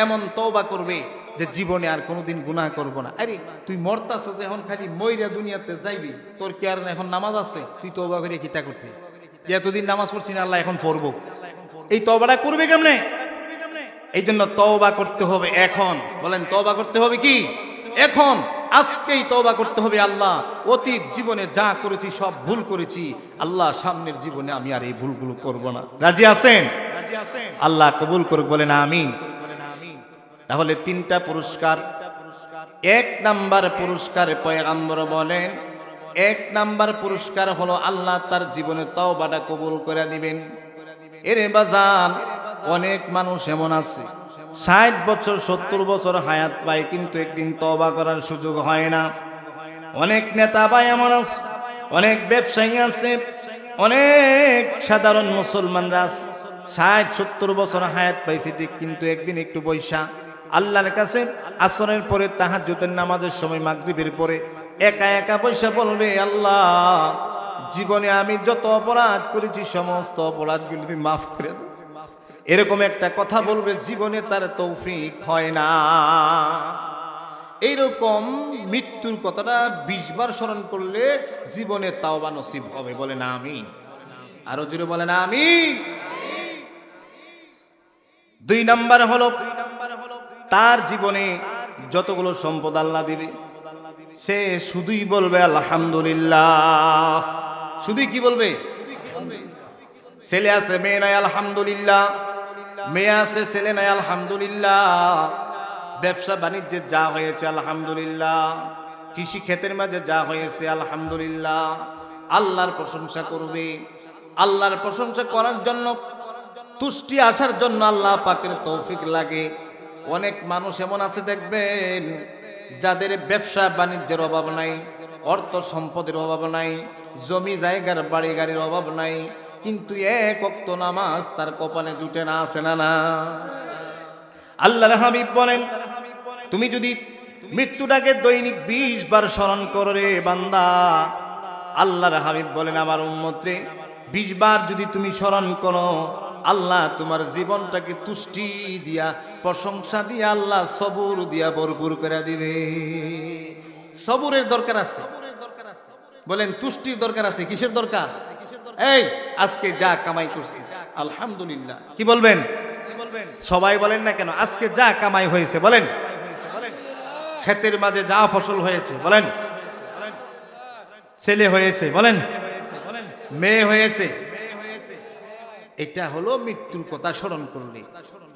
এমন তওবা করবে যে জীবনে আর কোনোদিন গুনাহ করব না। আরে তুই মরতাছস, এখন খালি মইরা দুনিয়াতে যাইবি, তোর কি আর এখন নামাজ আছে? তুই তওবা করে কিতা করতে? এতদিন নামাজ পড়ছি না, আল্লাহ এখন পড়বো। এই তওবাটা করবে কেমনে? এই জন্য তওবা করতে হবে এখন। বলেন তওবা করতে হবে কি এখন? আজকেই তওবা করতে হবে। আল্লাহ, অতীত জীবনে যা করেছি সব ভুল করেছি, আল্লাহ সামনের জীবনে আমি আর এই ভুলগুলো করব না। রাজি আছেন? আল্লাহ কবুল করুক, বলেন আমিন। তাহলে তিনটা পুরস্কার। এক নাম্বার পুরস্কার পয়গম্বর বলেন, এক নাম্বার পুরস্কার হলো আল্লাহ তার জীবনে তওবাটা কবুল করে দিবেন। এরে বাজান, অনেক মানুষ এমন আছে 60 বছর 70 বছর হায়াত পায়, কিন্তু একদিন তওবা করার সুযোগ হয় না। অনেক নেতা ভাই এমন আছে, অনেক ব্যবসায়ী আছে, অনেক সাধারণ মুসলমানরা আছে 60-70 বছর হায়াত পাইছে ঠিক, কিন্তু একদিন একটু বৈশা আল্লাহর কাছে আসরের পরে তাহাজ্জুদের নামাজের সময় মাগরিবের পরে একা একা বৈশা বলবে, আল্লাহ জীবনে আমি যত অপরাধ করেছি সমস্ত অপরাধগুলো তুমি মাফ করে দাও। এরকম একটা কথা বলবে, জীবনে তার তৌফিক হয় না। এইরকম মৃত্যুর কথাটা 20 বার স্মরণ করলে জীবনে তাওবা নসিব হবে। বলেন আমিন। আরো জোরে বলেন আমিন। 2 নাম্বার হলো তার জীবনে যতগুলো সম্পদ আল্লাহ দিবে সে শুধুই বলবে আলহামদুলিল্লাহ। শুধুই কি বলবে? ছেলে আছে মেয়ে নাই আলহামদুলিল্লাহ, মেয়ে আছে ছেলে নাই আলহামদুলিল্লাহ, ব্যবসা বাণিজ্যে যা হয়েছে আলহামদুলিল্লাহ, কৃষি ক্ষেতের মাঝে যা হয়েছে আলহামদুলিল্লাহ। আল্লাহর প্রশংসা করবে। আল্লাহর প্রশংসা করার জন্য, তুষ্টি আসার জন্য আল্লাহ পাকের তৌফিক লাগে। অনেক মানুষ এমন আছে দেখবেন যাদের ব্যবসা বাণিজ্যের অভাব নাই, অর্থ সম্পদের অভাব নাই, জমি জায়গার বাড়ি গাড়ির অভাব নাই, কিন্তু এক ওয়াক্ত নামাজ তার কপালে জুটে না। আছে না? না। আল্লাহর হাবিব বলেন, তুমি যদি মৃত্যুটাকে দৈনিক 20 বার স্মরণ করো রে বান্দা, আল্লাহর হাবিব বলেন আমার উম্মত রে 20 বার যদি তুমি স্মরণ করো, আল্লাহ তোমার জীবনটাকে তুষ্টি দিয়া, প্রশংসা দিয়া, আল্লাহ সবুর দিয়া ভরপুর করে দিবে। সবুরের দরকার আছে। বলেন তুষ্টির দরকার আছে। কিসের দরকার? এই আজকে যা কামাই করছি আলহামদুলিল্লাহ। কি বলবেন? সবাই বলেন না কেন? আজকে যা কামাই হয়েছে বলেন, ক্ষেতের মাঝে যা ফসল হয়েছে বলেন, ছেলে হয়েছে বলেন, মেয়ে হয়েছে, এটা হলো মৃত্যুর কথা স্মরণ করলে,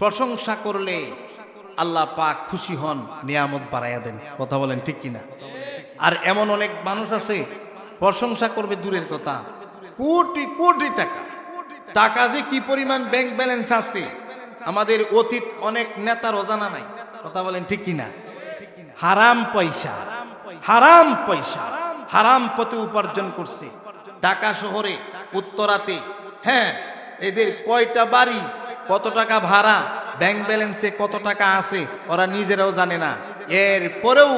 প্রশংসা করলে আল্লাহ পাক খুশি হন, নিয়ামত বাড়াইয়া দেন। কথা বলেন ঠিক কিনা? আর এমন অনেক মানুষ আছে প্রশংসা করবে দূরের কথা, কোটি কোটি টাকা, টাকা যে কি পরিমাণ ব্যাংক ব্যালেন্স আছে আমাদের অতীত অনেক নেতার অজানা নাই। কথা বলেন ঠিক কিনা? হারাম পয়সা, হারাম পয়সা, হারাম পথে উপার্জন করছে। ঢাকা শহরে উত্তরাতে, হ্যাঁ, এদের কয়টা বাড়ি, কত টাকা ভাড়া, ব্যাংক ব্যালেন্সে কত টাকা আছে ওরা নিজেরাও জানে না। এরপরেও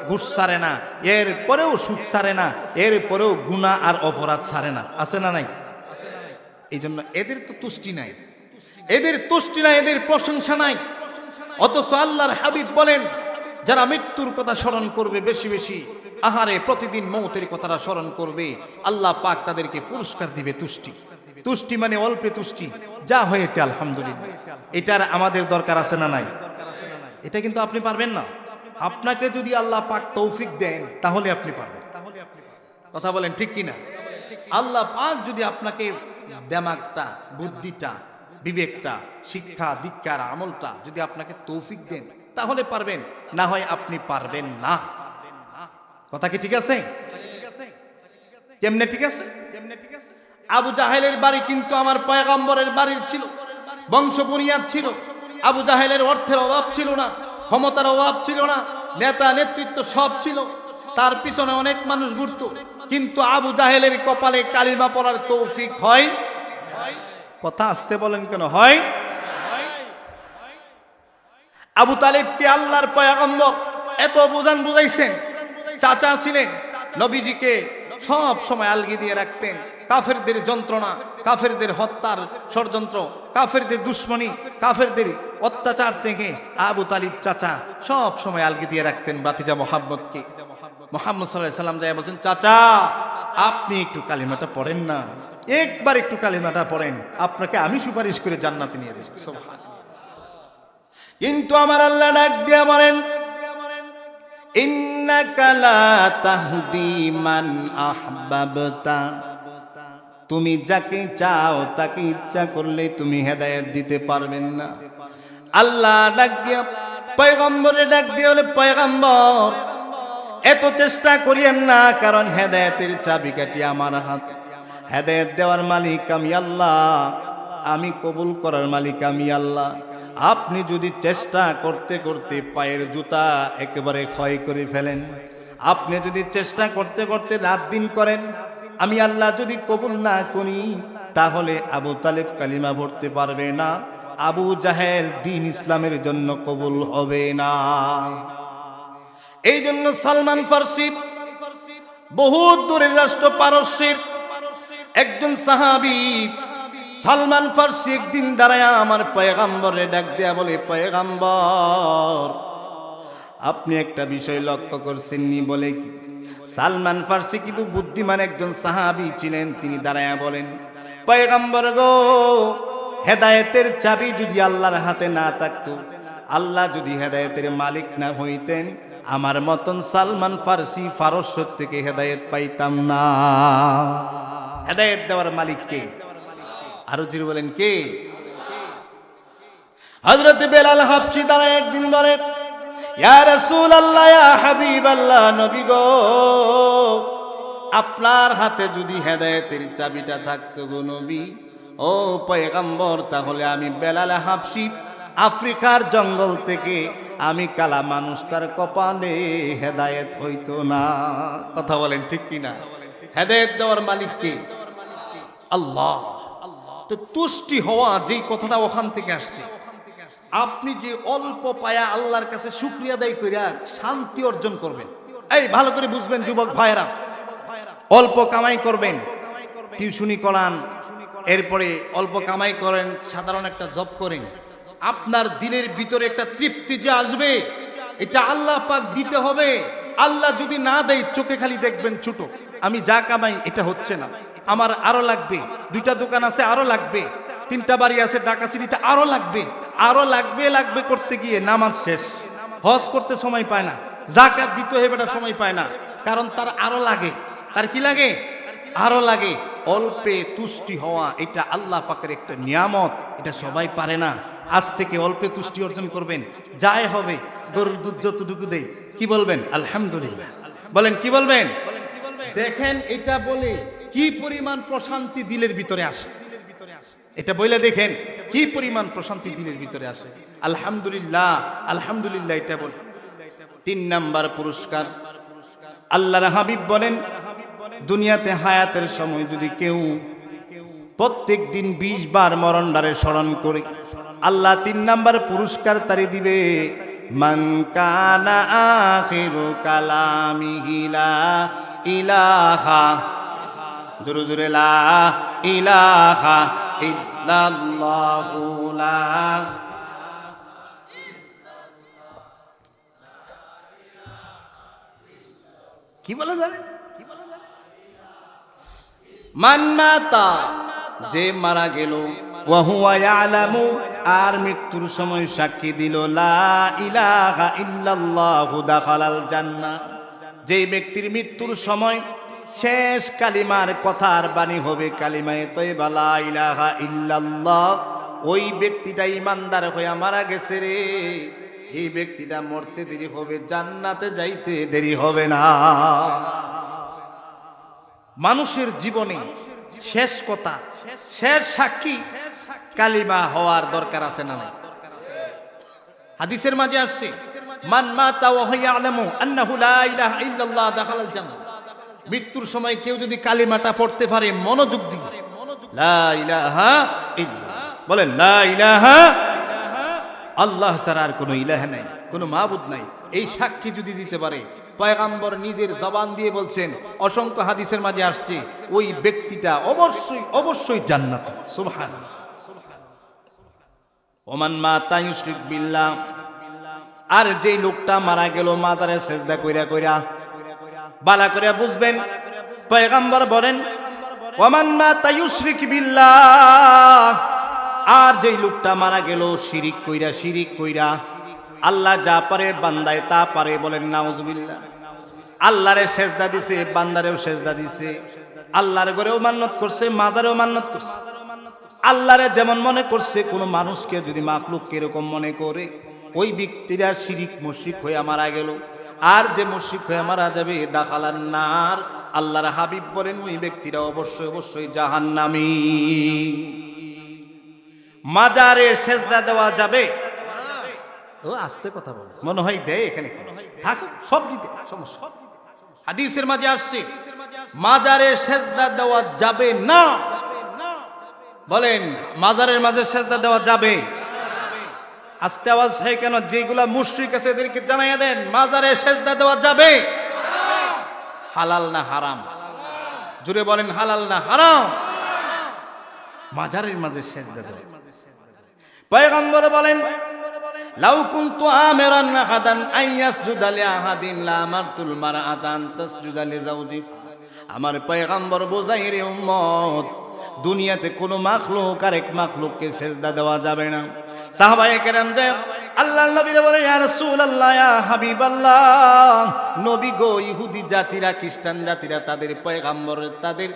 ঘুষ ছাড়ে না, এরপরেও সুদ ছাড়ে না, এরপরেও গুনাহ আর অপরাধ ছাড়ে না। আছে না নাই? এই জন্য এদের তো তুষ্টি নাই, এদের তুষ্টি নাই, এদের প্রশংসা নাই। অথচ আল্লাহর হাবিব বলেন যারা মৃত্যুর কথা স্মরণ করবে বেশি বেশি, আহারে প্রতিদিন মৌতের কথাটা স্মরণ করবে, আল্লাহ পাক তাদেরকে পুরস্কার দিবে। তুষ্টি, তুষ্টি মানে অল্পে তুষ্টি, যা হয়েছে আলহামদুলিল্লাহ। এটার আমাদের দরকার আছে না নাই? এটা কিন্তু আপনি পারবেন না। আপনাকে যদি আল্লাহ পাক তৌফিক দেন তাহলে আপনি পারবেন। কথা বলেন ঠিক কিনা? আল্লাহ পাক যদি আপনাকে দিমাগটা, বুদ্ধিটা, বিবেকটা, শিক্ষা দীক্ষার আমলটা যদি আপনাকে তৌফিক দেন তাহলে পারবেন, না হয় আপনি পারবেন না। কথা কি ঠিক আছে? কেমনে ঠিক আছে? আবু জাহেলের বাড়ি কিন্তু আমার পয়গম্বরের বাড়ির ছিল, বংশ বুনিয়াদ ছিল। আবু জাহেলের অর্থের অভাব ছিল না, ক্ষমতার অভাব ছিল না, নেতা নেতৃত্ব সব ছিল, তার পিছনে অনেক মানুষ ঘুরত, কিন্তু আবু জাহেলের কপালে কালিমা পড়ার তৌফিক হয়? কথা আসতে বলেন কেন? হয়? আবু তালিবকে আল্লাহর পয়গম্বর এত বুঝাইছেন। চাচা ছিলেন, নবীজিকে সব সময় আলগি দিয়ে রাখতেন। কাফেরদের যন্ত্রণা, কাফেরদের হত্যার ষড়যন্ত্র, কাফেরদের দুশ্মনী, কাফেরদের অত্যাচার থেকে আবু তালিব চাচা সব সময় আলগি দিয়ে রাখতেন ভাতিজা মুহাম্মদকে। মুহাম্মদ সাল্লাল্লাহু আলাইহি সাল্লাম যায় বলছেন, চাচা আপনি একটু কালিমাটা পড়েন না। একবার একটু কালিমাটা পড়েন, আপনাকে আমি সুপারিশ করে জান্নাতে নিয়ে দেব। কিন্তু আমার আল্লাহ ডাক দিয়া বলেন, ইন্নাকা লা তাহদি মান আহবাবতা, তুমি যাকে চাও তাকে ইচ্ছা করলে তুমি হেদায়েত দিতে পারবেন না। আল্লাহ ডাক দিয়া পয়গম্বরে ডাক দিয়ে বলে, পয়গম্বর এত চেষ্টা করিয়েন না, কারণ হেদায়েতের চাবিকাঠি আমার হাতে, হেদায়েত দেওয়ার মালিক আমি আল্লাহ, আমি কবুল করার মালিক আমি আল্লাহ। আপনি যদি চেষ্টা করতে করতে পায়ের জুতা একেবারে ক্ষয় করে ফেলেন, আপনি যদি চেষ্টা করতে করতে রাত দিন করেন, আমি আল্লাহ যদি কবুল না করি, তাহলে আবু তালেব কালিমা পড়তে পারবে না, আবু জাহেল দ্বীন ইসলামের জন্য কবুল হবে না। এই জন্য সালমান ফার্সি, বহুত দূরের রাষ্ট্র পারস্যের একজন সাহাবী সালমান ফার্সি একদিন দাঁড়ায় আমার পয়গম্বরে ডাক দেয়া বলে, পয়গম্বর আপনি একটা বিষয় লক্ষ্য করছেন নি? বলে কি? সালমান ফার্সি কিন্তু বুদ্ধিমান একজন সাহাবী ছিলেন, তিনি দাঁড়ায়া বলেন, পয়গম্বর গো, হেদায়েতের চাবি যদি আল্লাহর হাতে না থাকতো, আল্লাহ যদি হেদায়েতের মালিক না হইতেন, আমার মতন সালমান ফার্সি ফারস্য থেকে হেদায়েত পাইতাম না। হেদায়েত দেওয়ার মালিক কে? আরো জোরে বলেন কে? হযরত বেলাল হাবশী দাঁড়ায় একদিন বলে, ইয়া রাসূলুল্লাহ, ইয়া হাবিবাল্লাহ, নবী গো, আপনার হাতে যদি হেদায়েতের চাবিটা থাকতো গো নবী, ও পয়গম্বর, তাহলে আমি বেলাল হাবশী আফ্রিকার জঙ্গল থেকে আমি কালা মানুষটার কপালে হেদায়েত হইতো না। কথা বলেন ঠিক কিনা? হেদায়েত দেওয়ার মালিক কে? আল্লাহ। তো তুষ্টি হওয়া যেই কথাটা ওখান থেকে আসছে, আপনি যে অল্প পায়া আল্লাহর কাছে শুকরিয়া আদায় কইরা শান্তি অর্জন করবেন। এই ভালো করে বুঝবেন যুবক ভাইরা, অল্প কামাই করবেন, টিউশনি করান, এরপরে অল্প কামাই করেন, সাধারণ একটা জব করেন, আপনার দিলের ভিতরে একটা তৃপ্তি যে আসবে, এটা আল্লাহ পাক দিতে হবে। আল্লাহ যদি না দেয়, চোখে খালি দেখবেন ছোট, আমি যা কামাই এটা হচ্ছে না, আমার আরো লাগবে, 2টা দোকান আছে আরো লাগবে, 3টা বাড়ি আছে ঢাকা সিটিতে আরো লাগবে, আরো লাগবে লাগবে করতে গিয়ে নামাজ শেষ, হজ করতে সময় পায় না, যাকাত দিতে হবে এটা সময় পায় না, কারণ তার আরো লাগে। তার কি লাগে? আরো লাগে। অল্পে তুষ্টি হওয়া এটা আল্লাহ পাকের একটা নিয়ামত, এটা সবাই পারে না। আজ থেকে অল্পে তুষ্টি অর্জন করবেন, যাই হবে, গরুর দুধ যতটুকু দেই, কি বলবেন? আলহামদুলিল্লাহ। বলেন কি বলবেন? দেখেন এটা বলে কি পরিমাণ প্রশান্তি দিলের ভিতরে আসে, এটা বলে দেখেন কি পরিমাণ প্রশান্তি দিলের ভিতরে আসে। আলহামদুলিল্লাহ, আলহামদুলিল্লাহ এটা বল। 3 নাম্বার পুরস্কার, আল্লাহর হাবিব বলেন, দুনিয়াতে হায়াতের সময় যদি কেউ প্রত্যেক দিন 20 বার মরণডারে স্মরণ করে, আল্লাহ 3 নাম্বার পুরস্কার তারি দিবে, মান কানা আখিরু কালামিহি লা ইলাহা, জোরে জোরে, লা ইলাহা ইল্লাল্লাহু, লা কি বলে জানেন? মান মাতা, যে মারা গেল, ওয়া হুয়া ইয়ালামু, আর মৃত্যুর সময় সাক্ষী দিল, লা ইলাহা ইল্লাল্লাহু, দাখালাল জান্নাহ। যে ব্যক্তির মৃত্যুর সময় শেষ কালিমার কথার বাণী হবে কালিমায়ে তয়্যিবা লা ইলাহা ইল্লাল্লাহ, ওই ব্যক্তিটা ইমানদার হয়ে মারা গেছে রে, এই ব্যক্তিটা মরতে দেরি হবে, জান্নাতে যাইতে দেরি হবে না। মানুষের জীবনে শেষ কথা, শেষ সাক্ষী কালিমা হওয়ার দরকার আছে না নাই? হাদিসের মাঝে আসছে, মান মাতা ওয়া হুয়া ইয়ালামু আন্নাহু লা ইলাহা ইল্লাল্লাহ দাখালাল জান্নাহ। মৃত্যুর সময় কেউ যদি কালিমাটা পড়তে পারে মনোযোগ দিয়ে, লা ইলাহা ইল্লাল্লাহ, বলেন লা ইলাহা, আল্লাহ ছাড়া আর কোনো ইলাহা নাই, কোনো মাবুদ নাই, এই সাক্ষী যদি দিতে পারে, পয়গম্বর নিজের জবান দিয়ে বলছেন, অসংখ্য হাদিসের মাঝে আসছে, ওই ব্যক্তিটা অবশ্যই অবশ্যই জান্নাত। সুবহানাল্লাহ। ওমান মাতা ইউশরিক বিল্লাহ, আর যেই লোকটা মারা গেল মাজারে সেজদা কইরা কইরা, বালা করে বুঝবেন, পয়গম্বর বলেন, ওয়ামান মাতা ইউশরিক বিল্লাহ, আর যেই লোকটা মারা গেল শিরিক কইরা, আল্লাহ যা পারে বান্দায় তা পারে, বলেন নাউজুবিল্লাহ। আল্লাহরে সেজদা দিছে, বান্দারেও সেজদা দিছে, আল্লাহর ঘরেও মান্নত করছে, মাজারেও মান্নত করছে। আল্লাহরে যেমন মনে করছে, কোন মানুষকে যদি মাখলুককে এরকম মনে করে, ওই ব্যক্তিরা শিরিক মুশরিক হয়ে মারা গেল। আর যে মুশরিক হয়ে মারা যাবে দাখালান নার, আল্লাহর হাবিব বলেন ওই ব্যক্তিরা অবশ্যই জাহান্নামী। মাজারে সেজদা দেওয়া যাবে? ও আস্তে কথা বল, মনে হয় দেয় এখানে থাকুক, সব দিতে সমস্যা। হাদিসের মাঝে আসছে মাজারে সেজদা দেওয়া যাবে না। বলেন মাজারের মাঝে সেজদা দেওয়া যাবে? আস্তে আওয়াজ হয় কেন? যেগুলা মুশরিক আছে এদেরকে জানাইয়া দেন মাজারে সেজদা দেওয়া যাবে। হালাল না হারাম? জুড়ে বলেন হালাল না হারাম? মাজারের মাঝে সেজদা দেওয়া। পয়গম্বর বলেন লাউ কুনতু আমিরান আহাদান আইয়াসজুদা লিআহাদিন লা আমারতুল মারআতান তাসজুদা লিজাওজি। আমার পয়গম্বর বোঝাই রে উম্মত, দুনিয়াতে কোনো মাখলুক আরেক মাখলুককে সেজদা দেওয়া যাবে না। সাহাবায়ে কেরাম যে আল্লাহর নবীরে বলে ইয়া রাসূলুল্লাহ, ইয়া হাবিবাল্লাহ, নবী গো, ইহুদি জাতিরা, খ্রিস্টান জাতিরা তাদের পয়গম্বর, তাদের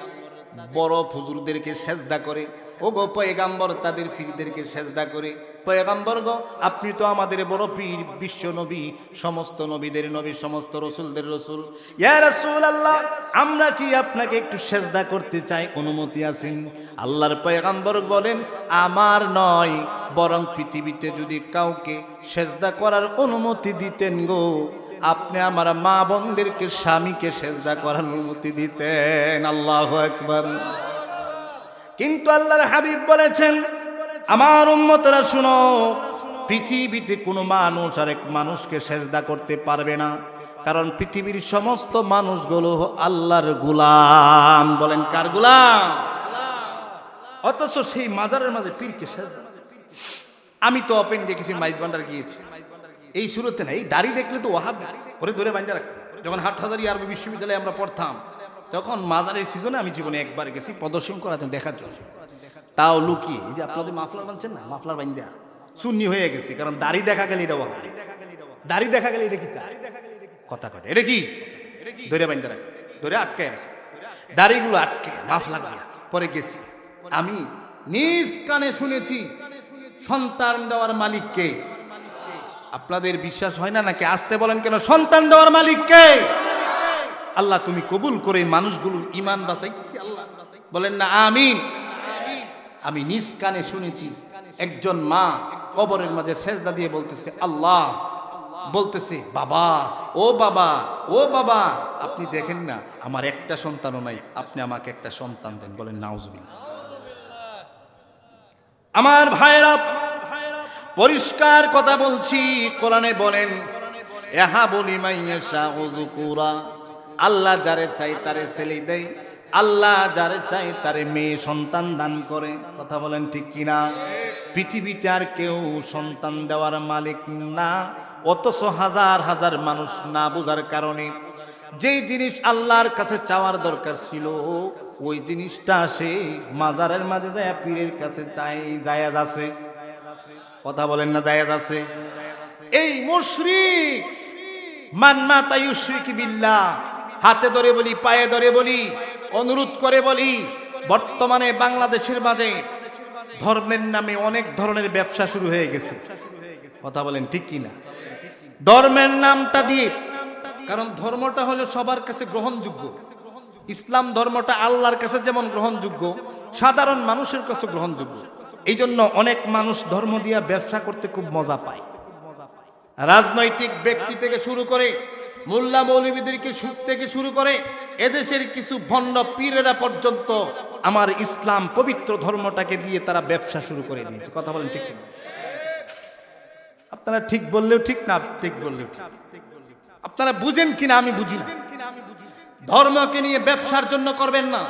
বড় হুজুরদেরকে সেজদা করে। ও গো পয়গম্বর, তাদের পীরদেরকে সেজদা করে। পয়গম্বর গো, আপনি তো আমাদের বড় পীর, বিশ্ব নবী, সমস্ত নবীদের নবী, সমস্ত রসুলদের রসুল। ইয়া রাসূলুল্লাহ, আমরা কি আপনাকে একটু সেজদা করতে চাই, অনুমতি আছেন? আল্লাহর পয়গম্বর বলেন আমার নয়, বরং পৃথিবীতে যদি কাউকে সেজদা করার অনুমতি দিতেন গো, আপনি আমার মা বোনদেরকে, স্বামীকে সেজদা করার অনুমতি দিতেন। আল্লাহু আকবার। কিন্তু আল্লাহর হাবিব বলেছেন আমার উম্মতরা শুনো, পৃথিবীতে কোনো মানুষ আরেক মানুষকে সেজদা করতে পারবে না, কারণ পৃথিবীর সমস্ত মানুষগুলো আল্লাহর গোলাম। বলেন কার গোলাম? অথচ সেই মাজারের মাঝে পীরকে সেজদা। আমি তো ওপেন দেখেছি, মাইজ ভান্ডার গিয়েছি, এই শুরুতে না, এই দাড়ি দেখলে তো ওয়াহাব করে ধরে বাঁধা রাখতো। যখন হাটহাজারী আরবি বিশ্ববিদ্যালয়ে আমরা পড়তাম, তখন মাজারের সিজনে আমি জীবনে একবার গেছি প্রদর্শন করার জন্য, দেখার জন্য, তাও লুকিয়ে। এই যে আপনাদের মাফলার বানছেন না, মাফলার বান্ধা সুন্নি হয়ে গেছি, কারণ দাড়ি দেখা গেলে এটা ওয়াহাব, দাড়ি দেখা গেলে এটা কি কথা কয়, এটা কি ধরে বান্ধা রাখে, ধরে আটকে রাখে, দাড়িগুলো আটকে মাফলার দিয়া। পরে গেছি, আমি নিজ কানে শুনেছি সন্তান দেওয়ার মালিককে। আপনাদের বিশ্বাস হয় না নাকি? আসতে বলেন কেন? সন্তান দেওয়ার মালিক কে? আল্লাহ তুমি কবুল করে মানুষগুলোর ঈমান বাঁচাইতেছি আল্লাহ, বলেন না আমিন। আমি নিজ কানে শুনেছি একজন মা কবরের মাঝে সেজদা দিয়ে বলতেছে আল্লাহ, বলতেছে বাবা, ও বাবা, ও বাবা, আপনি দেখেন না আমার একটা সন্তানও নাই, আপনি আমাকে একটা সন্তান দেন। বলেন নাউজুবিল্লাহ। আমার ভাইরা, পরিষ্কার কথা বলছি, কোরআনে বলেন ইহা বলি মাইয়াশা যুকুরা, আল্লাহ যারে চাই তারে ছেলে দেয়, আল্লাহ যারে চাই তারে মেয়ে সন্তান দান করে। কথা বলেন ঠিক কিনা? পৃথিবীতে আর কেউ সন্তান দেওয়ার মালিক না, অথচ হাজার হাজার মানুষ না বোঝার কারণে যেই জিনিস আল্লাহর কাছে চাওয়ার দরকার ছিল, ওই জিনিসটা সে মাজারের মাঝে যায় পীরের কাছে চাই। জায়েজ আছে? কথা বলেন না জায়েজ আছে? এই মুশরিক মান মাতা ইউশরিক বিল্লাহ, হাতে ধরে বলি, পায়ে ধরে বলি, অনুরোধ করে বলি, বর্তমানে বাংলাদেশের মাঝে ধর্মের নামে অনেক ধরনের ব্যবসা শুরু হয়ে গেছে। কথা বলেন ঠিক কিনা? ধর্মের নামটা দিয়ে, কারণ ধর্মটা হলো সবার কাছে গ্রহণযোগ্য। ইসলাম ধর্মটা আল্লাহর কাছে যেমন গ্রহণযোগ্য, সাধারণ মানুষের কাছে গ্রহণযোগ্য। এই জন্য অনেক মানুষ ধর্ম দিয়া ব্যবসা করতে খুব মজা পায়। রাজনৈতিক ব্যক্তি থেকে শুরু করে মোল্লা মৌলবীদেরকে থেকে শুরু করে এদেশের কিছু ভণ্ড পীরেরা পর্যন্ত আমার ইসলাম পবিত্র ধর্মটাকে দিয়ে তারা ব্যবসা শুরু করে দিয়েছে। কথা বলেন ঠিক কিনা? আপনারা ঠিক বললেও ঠিক, না ঠিক বললেও ঠিক। আপনারা বুঝেন কিনা আমি বুঝি না। ধর্মকে নিয়ে ব্যবসার জন্য করবেন না,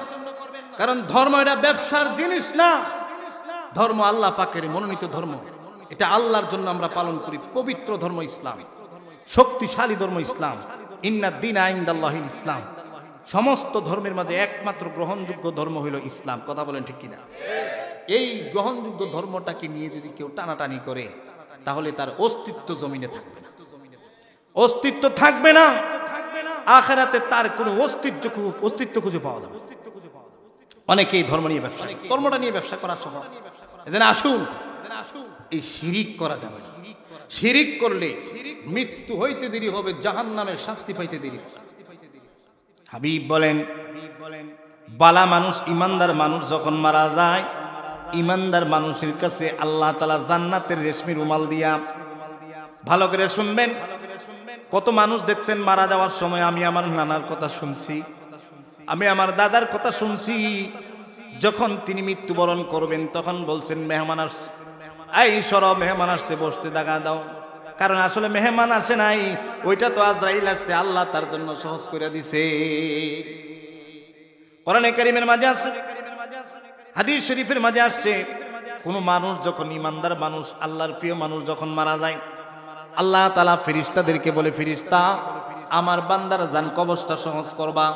কারণ ধর্ম এটা ব্যবসার জিনিস না। ধর্ম আল্লাহ পাকের মনোনীত ধর্ম, এটা আল্লাহর জন্য আমরা পালন করি। পবিত্র ধর্ম ইসলাম, শক্তিশালী ধর্ম ইসলাম। ইন্নাদ দীনা ইনদাল্লাহিল ইসলাম, সমস্ত ধর্মের মাঝে একমাত্র গ্রহণযোগ্য ধর্ম হইল ইসলাম। কথা বলেন ঠিক কিনা? এই গ্রহণযোগ্য ধর্মটাকে নিয়ে যদি কেউ টানাটানি করে তাহলে তার অস্তিত্ব জমিনে থাকবে না, অস্তিত্ব থাকবে না, আখিরাতে তার কোনো অস্তিত্ব খুঁজে পাওয়া যাবে। অনেকেই ধর্ম নিয়ে ব্যবসা, ধর্মটা নিয়ে ব্যবসা করা সহজ। এজন্য আসুন, এই শিরিক করা যাবে না। শিরিক করলে মৃত্যু হইতে দেরি হবে, জাহান্নামের শাস্তি পাইতে দেরি হবে। হাবিব বলেন, বালা মানুষ, ইমানদার মানুষ যখন মারা যায়, ইমানদার মানুষের কাছে আল্লাহ তাআলা জান্নাতের রেশমি রুমাল দিয়া, ভালো করে শুনবেন, কত মানুষ দেখছেন মারা যাওয়ার সময়, আমি আমার নানার কথা শুনছি, আমি আমার দাদার কথা শুনছি, যখন তিনি মৃত্যুবরণ করবেন তখন বলছেন মেহমান আসছে, এই সর মেহমান আসছে, বসতে দেখা দাও। কারণ আসলে মেহমান আসে নাই, ওইটা তো আজরাইল আসছে, আল্লাহ তার জন্য সহজ করে দিছে। কোরআনে কারীমের মাঝে আছে, হাদিস শরীফের মাঝে আসছে, কোন মানুষ যখন, ইমানদার মানুষ, আল্লাহর প্রিয় মানুষ যখন মারা যায়, আল্লাহ তাআলা ফেরেশতাদেরকে বলে, ফেরেশতা আমার বান্দার জান কবজটা সহজ করবা।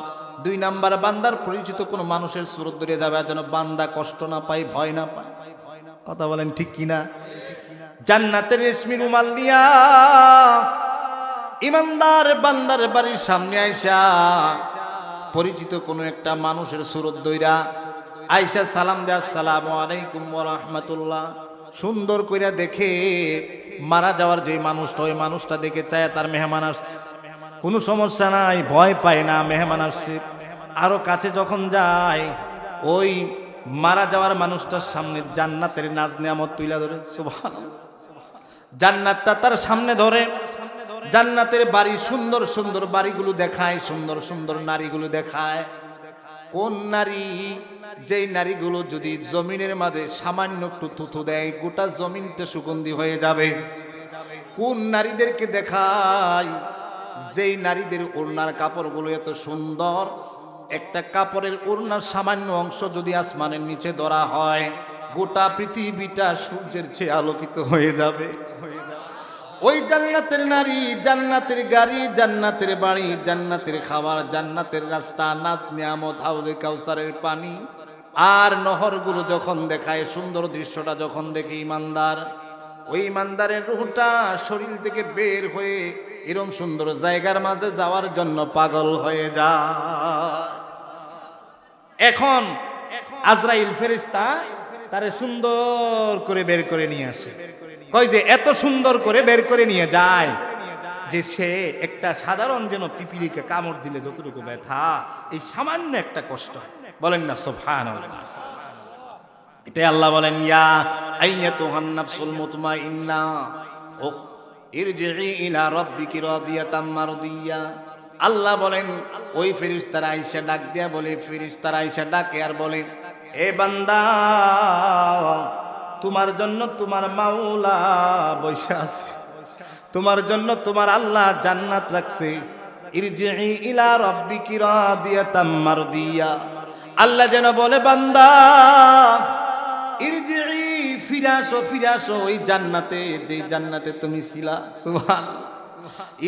2 নাম্বার, বান্দার পরিচিত কোন মানুষের সুরত ধরে যাবে, যেন বান্দা কষ্ট না পায়, ভয় না পায়। কথা বলেন ঠিক কিনা? জান্নাতের রেশমি রুমাল নিয়া ইমানদার বান্দার বাড়ির সামনে আইসা পরিচিত কোন একটা মানুষের সুরত দইরা আইসা সালাম দেয়া, আসসালামু আলাইকুম ওয়া রাহমাতুল্লাহ। সুন্দর কইরা দেখে মারা যাওয়ার যে মানুষটা, ওই মানুষটা দেখে চায় তার মেহমান আসছে, কোনো সমস্যা নাই, ভয় পায় না, মেহমান আসছে। আরো কাছে যখন যায়, ওই মারা যাওয়ার মানুষটার সামনে জান্নাতের নাজ নিয়ামত তুইলা ধরে, সুবহানাল্লাহ, জান্নাতটা তার সামনে ধরে, জান্নাতের বাড়ি, সুন্দর সুন্দর বাড়িগুলো দেখায়, সুন্দর সুন্দর নারীগুলো দেখায়। কোন নারী, যেই নারীগুলো যদি জমিনের মাঝে সামান্য একটু থুথু দেয়, গোটা জমিনটা সুগন্ধি হয়ে যাবে। কোন নারীদেরকে দেখায়, যেই নারীদের ওড়নার কাপড়গুলো এত সুন্দর, একটা কাপড়ের ওড়নার সামান্য অংশ যদি আসমানের নিচে ধরা হয়, গোটা পৃথিবীটা সূর্যের চেয়ে আলোকিত হয়ে যাবে। ওই জান্নাতের নারী, জান্নাতের গাড়ি, জান্নাতের বাড়ি, জান্নাতের খাবার, জান্নাতের রাস্তা, নাজ নিয়ামত, হাউজে কাউসারের পানি আর নহরগুলো যখন দেখায়, সুন্দর দৃশ্যটা যখন দেখে ইমানদার, ওই ইমানদারের রূহটা শরীর থেকে বের হয়ে এরকম সুন্দর জায়গার মাঝে যাওয়ার জন্য পাগল হয়ে যায়। এখন আজরাইল ফেরেশতা তারে সুন্দর করে বের করে নিয়ে আসে। কই যে এত সুন্দর করে বের করে নিয়ে যায় যে সে একটা সাধারণ যেন পিপিলিকে কামড় দিলে যতটুকু ব্যথা, এই সামান্য একটা কষ্ট। বলেন না সুবহানাল্লাহ। এটাই আল্লাহ বলেন, ইয়া আইয়াতুহান নাফসুল মুতমাইন্না ইরজিই ইলা রাব্বিকি রাদিয়াতাম মারদিয়া। আল্লাহ বলেন, ওই ফেরেশতারা আয়েশা ডাক দিয়া বলে, ফেরেশতারা আয়েশা ডাকে আর বলে, এ বান্দা, তোমার জন্য তোমার মাওলা বৈশা আছে, তোমার জন্য তোমার আল্লাহ জান্নাত রাখছে। ইরজিই ইলা রাব্বিকি রাদিয়াতাম মারদিয়া। আল্লাহ যেন বলে, বান্দা ইরজিই, ফিরে আসো, ফিরে আসো ওই জান্নাতে, যেই জান্নাতে তুমি ছিলা। সুবহানাল্লাহ।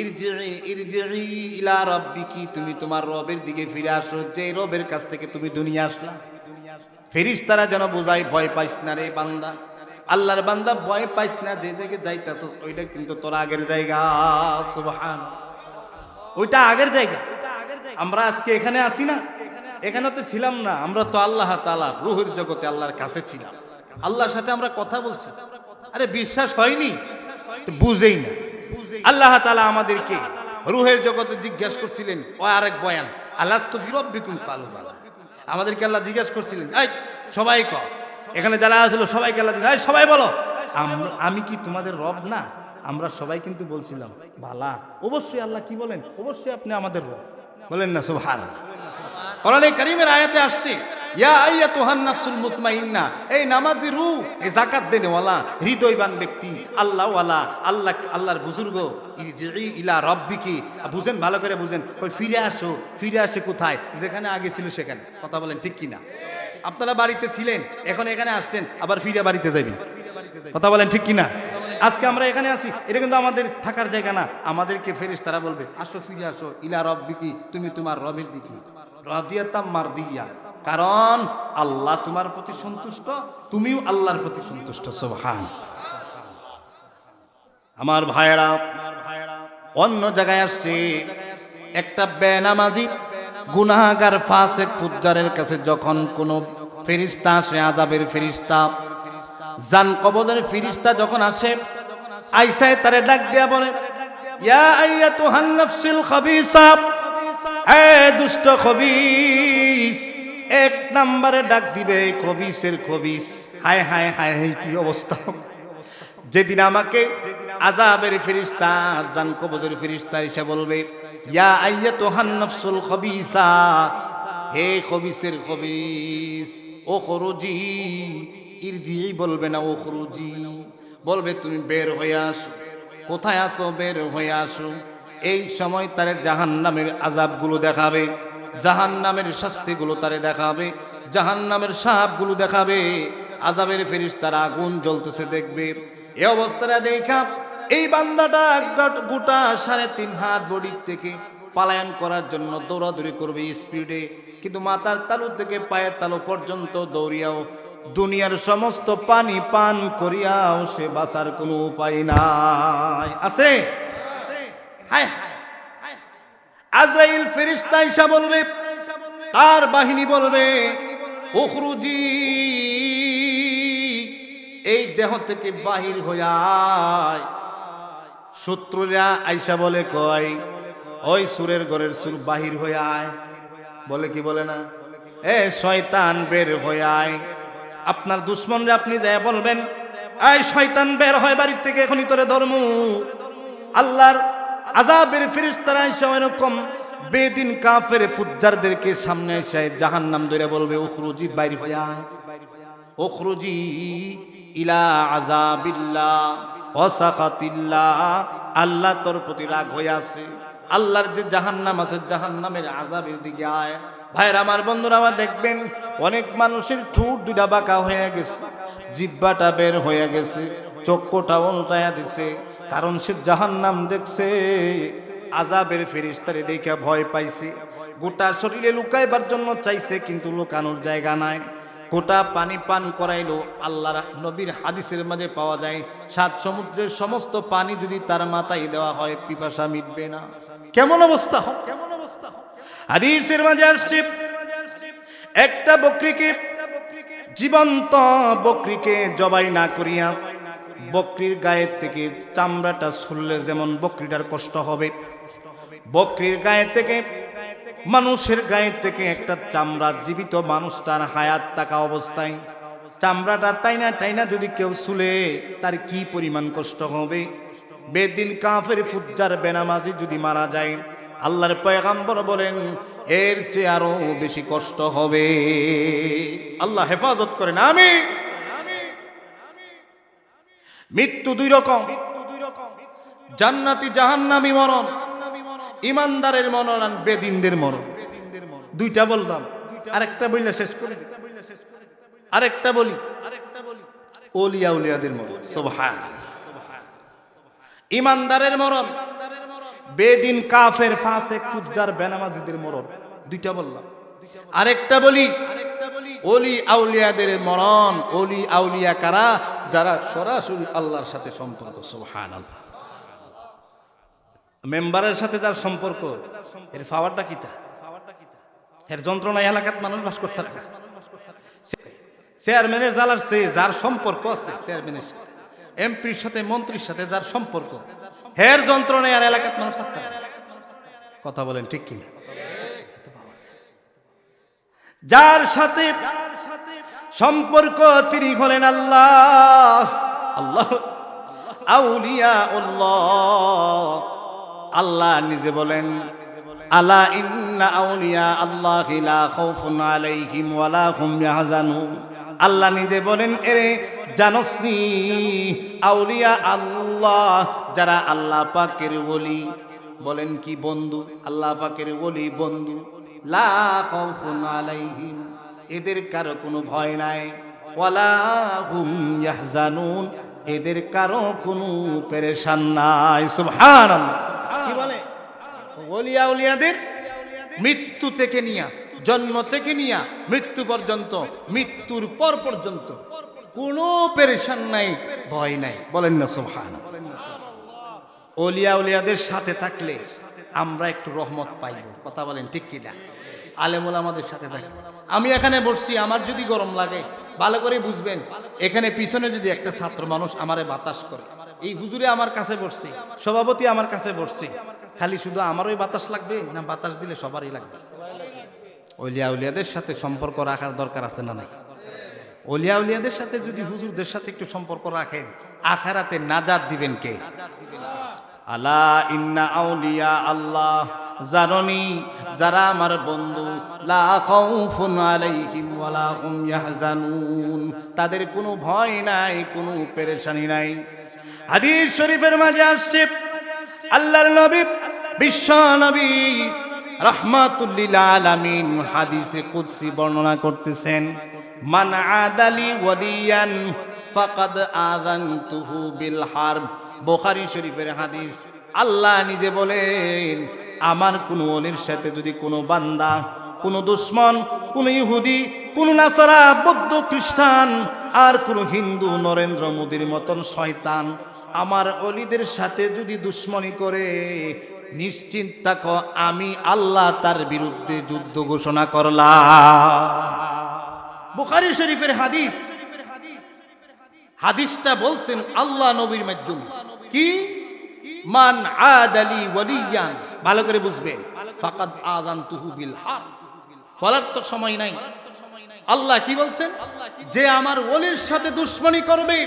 ইরজিই ইরজিই ইলা রাব্বিকি, তুমি তোমার রবের দিকে ফিরে আসো, যে রবের কাছ থেকে তুমি দুনিয়া আসলা। ফেরেশতারা যেন বোঝায়, ভয় পাইস না রে বান্দা, আল্লাহর বান্দা, ভয় পাইস না, যে দিকে যাইতাছস ওইটা কিন্তু তোর আগের জায়গা। সুবহানাল্লাহ, ওইটা আগের জায়গা। আমরা আজকে এখানে আছি না, এখানে তো ছিলাম না, আমরা তো আল্লাহ তাআলা রূহের জগতে আল্লাহর কাছে ছিলাম, আল্লাহর সাথে আমরা কথা বলছি। আরে বিশ্বাস হয়নি, বুঝেই না। আল্লাহ তাআলা আমাদেরকে রূহের জগতে জিজ্ঞাসা করছিলেন, ও আরেক বয়ান, আলাস্তু বিরাব্বিকুম ক্বালু বালা। আমাদেরকে আল্লাহ জিজ্ঞাসা করছিলেন, এই সবাই কর, এখানে যারা আসলো সবাইকে আল্লাহ জিজ্ঞাসা, সবাই বলো, আমি কি তোমাদের রব না? আমরা সবাই কিন্তু বলছিলাম বালা। অবশ্যই আল্লাহ কি বলেন, অবশ্যই আপনি আমাদের রব। বলেন না সুবহানাল্লাহ। কোরআনে কারীমের আয়াতে আসছে, ইয়া আইয়াতুহান নাফসুল মুতমাইন্না, এই নামাজি রূহ, এই যাকাত দেনেওয়ালা, হৃদয়বান ব্যক্তি, আল্লাহওয়ালা, আল্লাহর বুজুর্গ, ইরজিই ইলা রাব্বিকি, বুঝেন, ভালো করে বুঝেন, ওই ফিরে আসো। ফিরে আসে কোথায়? যেখানে আগে ছিল সেখানে। কথা বলেন ঠিক কিনা? আপনারা বাড়িতে ছিলেন, এখন এখানে আসছেন, আবার ফিরে বাড়িতে যাবেন। কথা বলেন ঠিক কিনা? আজকে আমরা এখানে আছি, এটা কিন্তু আমাদের থাকার জায়গা না। আমাদেরকে ফেরেশতারা বলবে, আসো, ফিরে আসো, ইলা রাব্বিকি, তুমি তোমার রবের দিকে। রাদিয়াতাম মারদিয়া, কারণ আল্লাহ তোমার প্রতি সন্তুষ্ট, তুমিও আল্লাহর প্রতি সন্তুষ্ট। সুবহান। আমার ভাইয়েরা, অন্য জায়গায় আসছে একটা বেনামাজি গুনাহগার ফাসিক ফুজ্জারের কাছে যখন কোন ফেরেশতা আসে, আযাবের ফেরেশতা, জান কবজের ফেরেশতা যখন আসে, আয়েশায় তারে ডাক দিয়া বলে, ইয়া আইয়াতুহান নাফসুল খাবিসা, এ দুষ্ট খবিস। এক নম্বরে ডাক দিবে খবিসের খবিস। হায় হায় হায় হায়, কি অবস্থা! যেদিন আমাকে আযাবের ফেরেশতা, জান কবজের ফেরেশতা এসে বলবে, ইয়া আইয়াতুহান নাফসুল খাবিসা, হে খবিসের খবিস, ও খরুজি, ইরজি বলবে না, ও খরুজি বলবে, তুমি বের হয়ে আসো। কোথায় আসো? বের হয়ে আসো। এই সময় তারে জাহান্নামের আযাবগুলো দেখাবে, জাহান্নামের শাস্তিগুলো তারে দেখাবে, জাহান্নামের সাপগুলো দেখাবে। আযাবের ফেরেশতারা আগুন জ্বলতেছে দেখবে। এই অবস্থাটা দেখা এই বান্দাটা গোটা 3.5 হাত বডির থেকে পালায়ন করার জন্য দৌড়াদৌড়ি করবে স্পিডে, কিন্তু মাথার তালু থেকে পায়ের তালু পর্যন্ত দৌড়িয়াও, দুনিয়ার সমস্ত পানি পান করিয়াও সে বাঁচার কোনো উপায় নাই। আছে? হায় হায়, আজরাইল ফেরেশতা এসে বলবে, তার বাহিনী বলবে, উখরুজি, এই দেহ থেকে বাহির হইয়া আয়। শত্রুরা আইসা বলে, কয় ওই সুরের ঘরের সুর বাহির হইয়া আয়। বলে কি বলে না, এ শয়তান বের হয়ে আয়। আপনার দুশ্মনরা আপনি যায় বলবেন, এই শয়তান বের হয় বাড়ির থেকে, এখনই তোরে ধর্ম। আল্লাহর আযাবের ফেরেশতারা এসে এরকম বেদিন কাফের ফুজ্জারদেরকে সামনে এসে জাহান্নাম ধরে বলবে, উখরুজি, বাইর হয়ে আয়, উখরুজি ইলা আযাবিল্লাহ ওয়া সাখাতিল্লাহ। আল্লাহ তোর প্রতি রাগ হয়ে আছে, আল্লাহর যে জাহান্নাম আছে, জাহান্নামের আযাবের দিকে আয়। ভাইরা আমার, বন্ধুরা আমার, দেখবেন অনেক মানুষের ঠোঁট দুটা বাঁকা হয়ে গেছে, জিহ্বাটা বের হয়ে গেছে, চক্ষুটা উল্টায়া দিছে, কারণ সে জাহান্নাম দেখছে। আযাবের ফেরেশতারে দেখে ভয় পাইছে, গোটা শরীরে লুকাইবার জন্য চাইছে, কিন্তু লুকানোর জায়গা নাই। গোটা পানি পান করাইলো। আল্লাহর নবীর হাদিসের মাঝে পাওয়া যায়, 7 সমুদ্রের সমস্ত পানি যদি তার মাথায় দেওয়া হয়, পিপাসা মিটবে না। কেমন অবস্থা! কেমন অবস্থা! হাদিসের মাঝে আসছে, একটা বকরিকে, জীবন্ত বকরিকে জবাই না করিয়া বকরির গায়ের থেকে চামড়াটা ছুললে যেমন বকরিটার কষ্ট হবে, বকরির গায়ে থেকে, মানুষের গায়ে থেকে একটা চামড়া, জীবিত মানুষটার হায়াত থাকা অবস্থায় চামড়াটা টাইনা টাইনা যদি কেউ ছুলে, তার কি পরিমাণ কষ্ট হবে। বেদিন কাফের ফুজ্জার বেনামাজি যদি মারা যায়, আল্লাহর পয়গম্বর বলেন এর চেয়ে আরো বেশি কষ্ট হবে। আল্লাহ হেফাজত করেন, আমিন। মৃত্যু 2 রকম, জান্নাতি জাহান্নামী মরণ, ইমানদারের মরণ আর বেদিনদের মরণ। 2টা বললাম, আরেকটা বললে শেষ করে দিই, আরেকটা বলি, ওলিয়া উলিয়াদের মরণ। সুবহানাল্লাহ। ইমানদারের মরণ, বেদিন কাফের ফাসিক ফুজ্জার বেনামাজিদের মরণ, 2টা বললাম। আরেকটা বলি, ওলি আউলিয়াদের মরণ। ওলি আউলিয়া কারা? যারা সরাসরি আল্লাহর সাথে সম্পর্ক। সুবহানাল্লাহ। মেম্বারের সাথে যার সম্পর্ক, এর পাওয়ারটা কিতা, এর যন্ত্রণা এলাকাত মানুষ বাস করতে থাকে। চেয়ারম্যানের জালার সে যার সম্পর্ক আছে, চেয়ারম্যানের সাথে, এমপির সাথে, মন্ত্রীর সাথে যার সম্পর্ক, হের যন্ত্রণা আর এলাকাত মানুষ থাকতে। কথা বলেন ঠিক কিনা? যার সাথে সম্পর্ক তিনি হলেন আল্লাহ। আল্লাহ আউলিয়া আল্লাহ। আল্লাহ নিজে বলেন, আলা ইন্না আউলিয়া আল্লাহি লা খাউফুন আলাইহিম ওয়ালা হুম ইয়াহজানুন। আল্লাহ নিজে বলেন, এরে জানোসনি, আউলিয়া আল্লাহ যারা আল্লাহ পাকের ওলি, বলেন কি বন্ধু, আল্লাহ পাকের ওলি বন্ধু, লা খাউফুন আলাইহিম, এদের কারো কোনো ভয় নাই, ওয়ালা হুম ইয়াহজানুন, এদের কারো কোনো পেরেশান নাই। সুবহানাল্লাহ। কি বলে? ওলিয়া উলিয়াদের মৃত্যু থেকে নিয়া জন্ম থেকে নিয়ে মৃত্যু পর্যন্ত, মৃত্যুর পর পর্যন্ত কোনো পেরেশান নাই, ভয় নাই। বলেন না সুবহানাল্লাহ। ওলিয়া উলিয়াদের সাথে থাকলে আমরা একটু রহমত পাইব। কথা বলেন ঠিক কিনা? আলেম ওলামাদের সাথে থাকলে। আমি এখানে বসছি, আমার যদি গরম লাগে ভালো করে বুঝবেন, এখানে পিছনে যদি একটা ছাত্র মানুষ আমারে বাতাস করে, এই হুজুরে আমার কাছে বসছে, সভাপতি আমার কাছে বসছে, খালি শুধু আমারই বাতাস লাগবে না বাতাস দিলে সবারই লাগবে? ওলিয়া উলিয়াদের সাথে সম্পর্ক রাখার দরকার আছে না নাই? ওলিয়া উলিয়াদের সাথে যদি হুজুরদের সাথে একটু সম্পর্ক রাখেন, আখিরাতে নাজাত দিবেন কে? আলা ইন্না আউলিয়া আল্লাহ, জাননি যারা আমার বন্ধু, লা খাউফুন আলাইহিম ওয়ালা হুম ইয়াহজানুন, তাদের কোনো ভয় নাই, কোনো পেরেশানি নাই। হাদিস শরীফের মাঝে আসছে, আল্লাহর নবী, বিশ্ব নবী রাহমাতুল লিল আলামিন হাদিসে কুদসি বর্ণনা করতেছেন, মান আদালি ওয়ালিয়ান ফাকাদ আযানতুহু বিল হারব। বুখারী শরীফের হাদিস। আল্লাহ নিজে বলেন, আমার কোন ওলির সাথে যদি কোনো বান্দা, কোনো দুশমন, কোনো ইহুদি, কোনো নাসারা, বৌদ্ধ, খ্রিস্টান আর কোনো হিন্দু নরেন্দ্র মোদীর মতন শয়তান আমার ওলিদের সাথে যদি দুশমনি করে, নিশ্চিন্ত থাকো আমি আল্লাহ তার বিরুদ্ধে যুদ্ধ ঘোষণা করলাম। বুখারী শরীফের হাদিস। হাদিসটা বলছেন আল্লাহ নবীর মাধ্যমে। কি? মান আদালি ওয়ালিয়ান, ভালো করে বুঝবেন, ফাকাদ আযানতুহু বিল হারব। বলার তো সময় নাই। আল্লাহ কি বলছেন? যে আমার ওলির সাথে দুশমনি করবে,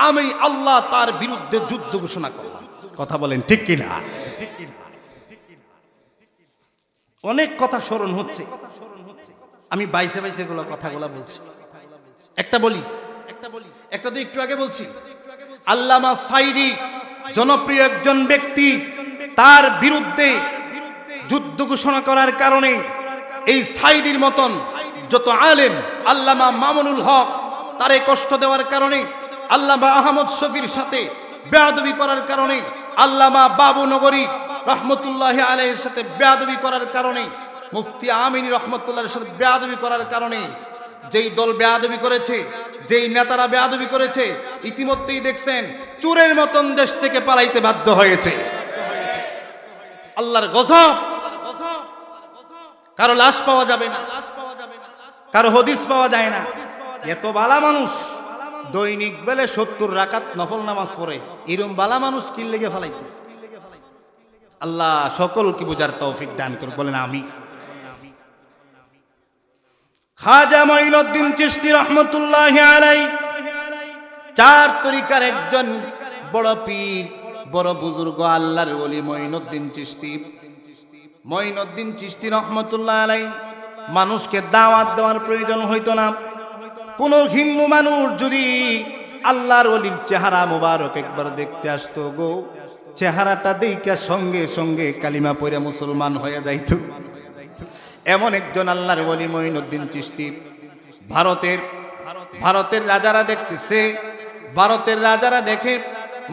আমি আল্লাহ তার বিরুদ্ধে যুদ্ধ ঘোষণা করলাম। কথা বলেন ঠিক কিনা? অনেক কথা স্মরণ হচ্ছে, আমি বাইসে বাইসে গুলো কথাগুলো বলছি। একটা বলি, একটা তো একটু আগে বলছি। আল্লামা সাইদি জনপ্রিয় একজন ব্যক্তি, তার বিরুদ্ধে যুদ্ধ ঘোষণা করার কারণে এই সাইদির মতন যত আলেম, আল্লামা মামুনুল হক তারে কষ্ট দেওয়ার কারণে, আল্লামা আহমদ শফির সাথে বেয়াদবি করার কারণে, আল্লামা বাবু নগরী রহমতুল্লাহ আলাইহির সাথে বেয়াদবি করার কারণে, মুফতি আমিনী রহমতুল্লাহর সাথে বেয়াদবি করার কারণে, যেই দল বেয়াদবি করেছে, যেই নেতারা বেয়াদবি করেছে, ইতিমধ্যেই দেখছেন চোরের মতন দেশ থেকে পালাইতে বাধ্য হয়েছে। আল্লাহর গজব। কারো লাশ পাওয়া যাবে না, কারো হদিস পাওয়া যায় না। এত বালা মানুষ দৈনিক বেলে 70 রাকাত নফল নামাজ পড়ে, এরম বালা মানুষ কি লেগে ফেলাইতে? আল্লাহ সকলকে বুঝার তৌফিক দান করুন। বলেন আমি। খাজা মঈনুদ্দিন চিশতি রহমতুল্লাহি আলাইহি চার তরিকার একজন বড় পীর, বড় বুজুর্গ, আল্লাহর ওলি মঈনুদ্দিন চিশতি। মঈনুদ্দিন চিশতি রহমতুল্লাহ আলাইহি মানুষকে দাওয়াত দেওয়ার প্রয়োজন হইতো না। কোন হিন্দু মানুষ যদি আল্লাহর ওলির চেহারা মুবারক একবার দেখতে আসতো গো, চেহারাটা দেখা সঙ্গে সঙ্গে কালিমা পড়ে মুসলমান হয়ে যাইত। এমন একজন আল্লাহর ওলি মঈনুদ্দিন চিশতি। ভারতের রাজারা দেখতেছে, ভারতের রাজারা দেখে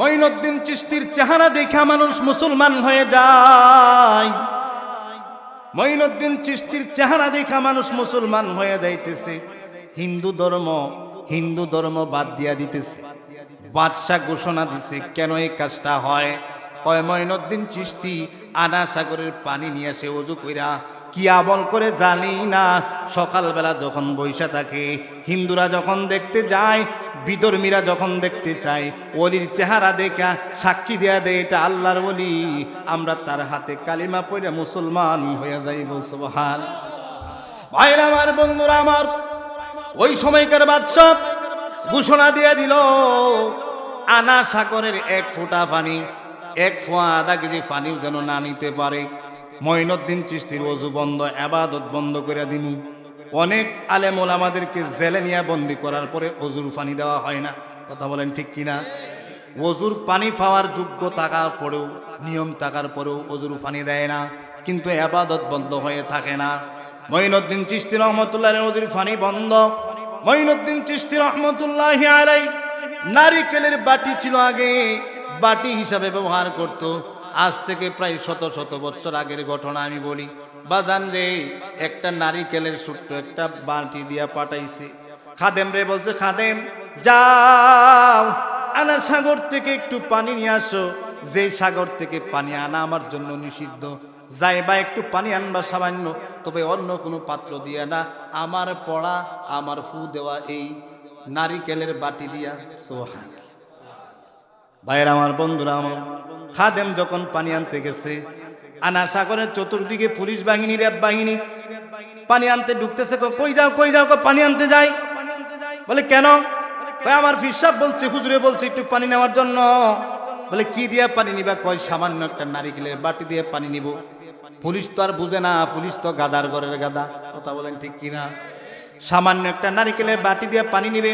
মঈনুদ্দিন চিশতির চেহারা দেখা মানুষ মুসলমান হয়ে যায়। মঈনুদ্দিন চিশতির চেহারা দেখা মানুষ মুসলমান হয়ে যাইতেছে। হিন্দু ধর্ম বাদ দিয়া দিতেছে। বাদশাহ ঘোষণা দিছে, কেন এই কাজটা হয়? কয় মঈনুদ্দিন চিশতি আনা সাগরের পানি নিয়ে আসে ওযু কইরা, কি আমল করে জানি না, সকালবেলা যখন বৈশা থাকে, হিন্দুরা যখন দেখতে যায়, বিধর্মীরা যখন দেখতে চায়, ওলির চেহারা দেখা সাক্ষী দেয়া দেয় এটা আল্লাহর ওলি, আমরা তার হাতে কালিমা পড়ে মুসলমান হয়ে যাইব। সুবহান। ভাইরা আমার, বন্ধুরা আমার, ওই সময়কার বাদশা ঘোষণা দিয়ে দিল, আনা সাগরের 1 ফোঁটা পানি, 1 ফোঁয়া আধা কেজি পানিও যেন না নিতে পারে। মঈনুদ্দিন চিশতির ওযু বন্ধ, ইবাদত বন্ধ করে দিমু। অনেক আলেম ওলামাদেরকে জেলে নিয়ে বন্দি করার পরে ওযুর পানি দেওয়া হয় না। কথা বলেন ঠিক কিনা? ওযুর পানি পাওয়ার যোগ্য থাকার পরেও, নিয়ম থাকার পরেও ওযুর পানি দেয় না, কিন্তু ইবাদত বন্ধ হয়ে থাকে না। মঈনুদ্দিন চিশতি রহমতুল্লাহ আলাইহি ওযুর পানি বন্ধ। মঈনুদ্দিন চিশতি রহমতুল্লাহি আলাইহি নারিকেলের বাটি ছিল আগে, বাটি হিসাবে ব্যবহার করত। আজ থেকে প্রায় শত শত বছর আগের ঘটনা আমি বলি। বাজান রে একটা নারিকেলের ছোট্ট একটা বাটি দিয়া পাঠাইছে। খাদেম রে বলছে, খাদেম যাও আনা সাগর থেকে একটু পানি নিয়ে আসো। যে সাগর থেকে পানি আনা আমার জন্য নিষিদ্ধ, যাইবা একটু পানি আনবা সামান্য, তবে অন্য কোনো পাত্র দিয়া না, আমার পড়া আমার ফু দেওয়া এই নারিকেলের বাটি দিয়া। সুবহান ভাইয়ের আমার, বন্ধুরা আমার, খাদেম যখন পানি আনতে গেছে, আনা সাগরের চতুর্দিকে পুলিশ বাহিনী, র্যাব বাহিনী পানি আনতে ঢুকতেছে। কই যাও কই যাও? পানি আনতে যাই। বলে কেন? আমার ফিরসাব বলছে, হুজুরে বলছে একটু পানি নেওয়ার জন্য। বলে কি দিয়া পানি নিবা? কয় সামান্য একটা নারিকেলের বাটি দিয়ে পানি নিব। পুলিশ তো আর বুঝে না, পুলিশ তো গাদার ঘরের গাদা। কথা বলেন ঠিক কিনা? সামান্য একটা নারিকেলের বাটি দিয়ে পানি নিবে।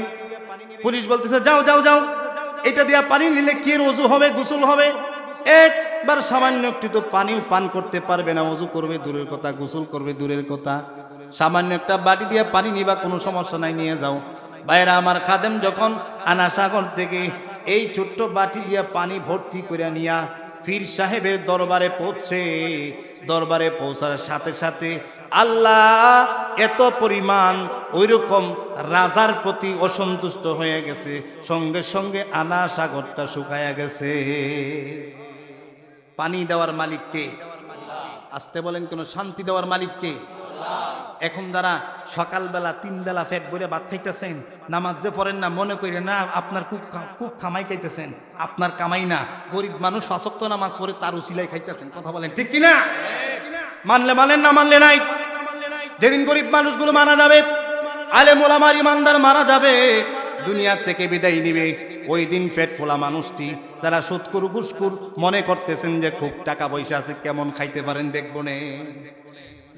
পুলিশ বলতেছে যাও যাও যাও, এটা দিয়া পানি নিলে কি ওযু হবে, গোসল হবে? একবার সামান্য একটু তো পানিও পান করতে পারবে না, ওযু করবে দূরের কথা, গোসল করবে দূরের কথা। সামান্য একটা বাটি দিয়ে পানি নিবা, কোনো সমস্যা নাই, নিয়ে যাও। ভাইরা আমার, খাদেম যখন আনা সাগর থেকে এই ছোট্ট বাটি দিয়া পানি ভর্তি করে নিয়া পীর সাহেবের দরবারে পৌঁছে, দরবারে পৌঁছার সাথে সাথে আল্লাহ এত পরিমাণ ওইরকম রাজার প্রতি অসন্তুষ্ট হয়ে গেছে, সঙ্গে সঙ্গে আনা সাগরটা শুকায়া গেছে। পানি দেওয়ার মালিক কে? আসতে বলেন, কোন শান্তি দেওয়ার মালিক কে? এখন যারা সকালবেলা 3 বেলা পেট ভরে ভাত খাইতেছেন, নামাজ যে পড়েন না, মনে করেন না আপনার খুব কামাই খাইতেছেন, আপনার কামাই না। গরিব মানুষ 5 ওয়াক্ত নামাজ পড়ে তার উসিলাই খাইতেছেন। কথা বলেন ঠিক কিনা? মানলে মানেন, না মানলে নাই। যেদিন গরিব মানুষগুলো মারা যাবে, আলেম ওলামার ইমানদার মারা যাবে, দুনিয়া থেকে বিদায় নিবে, ওই দিন পেট ফোলা মানুষটি যারা সুদখোর ঘুষখোর মনে করতেছেন যে খুব টাকা পয়সা আছে, কেমন খাইতে পারেন দেখবো নে,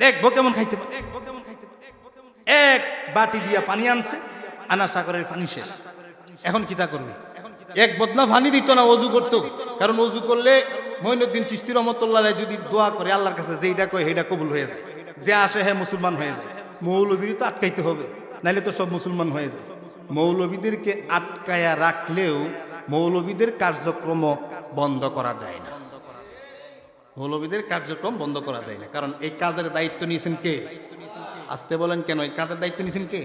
দেখবো কেমন খাইতে পারেন। এক বাটি দিয়া পানি আনছে, আনা সাগরের পানি শেষ। এখন কিতা করবে? এক বদনা পানি দিত না, ওযু করত। কারণ ওযু করলে মঈনুদ্দিন চিশতি রহমতুল্লাহ আলাইহি যদি দোয়া করে আল্লাহর কাছে, যেইটা কয় সেইটা কবুল হয়ে যায়। যে আসে হ্যাঁ মুসলমান হয়ে যায়। মৌলবীর তো আটকাইতে হবে, নাইলে তো সব মুসলমান হয়ে যায়। মৌলবীদেরকে আটকায়া রাখলেও মৌলবীদের কার্যক্রম বন্ধ করা যায় না। মৌলবীদের কার্যক্রম বন্ধ করা যায় না, কারণ এই কাজের দায়িত্ব নিয়েছেন কে? আসতে বলেন কেন? এই কাজের দায়িত্ব নিয়েছেন কে?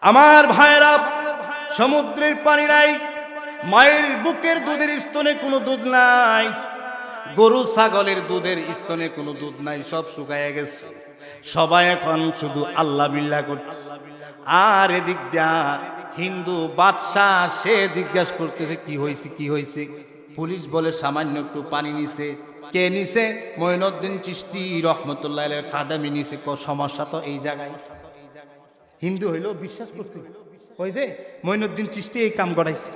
আমার ভাইরা, সমুদ্রের পানি নাই, মায়ের বুকের দুধের স্তনে কোনো দুধ নাই, গরু ছাগলের দুধের স্তনে কোনো দুধ নাই, সব শুকায় গেছে। সবাই এখন শুধু আল্লাহ বিল্লাহ করতেছে। আর এদিক দিয়া হিন্দু বাদশাহ, সে জিজ্ঞাসা করতেছে কি হয়েছে কি হয়েছে। পুলিশ বলে সামান্য একটু পানি নিছে। কে নিছে? মঈনুদ্দিন চিশতি রহমতুল্লাহ আলাইহির খাদেমি নিছে। সমস্যা তো এই জায়গায়। হিন্দু হইলেও বিশ্বাস করছে, কই যে মঈনুদ্দিন চিশতি এই কাম করাইছে।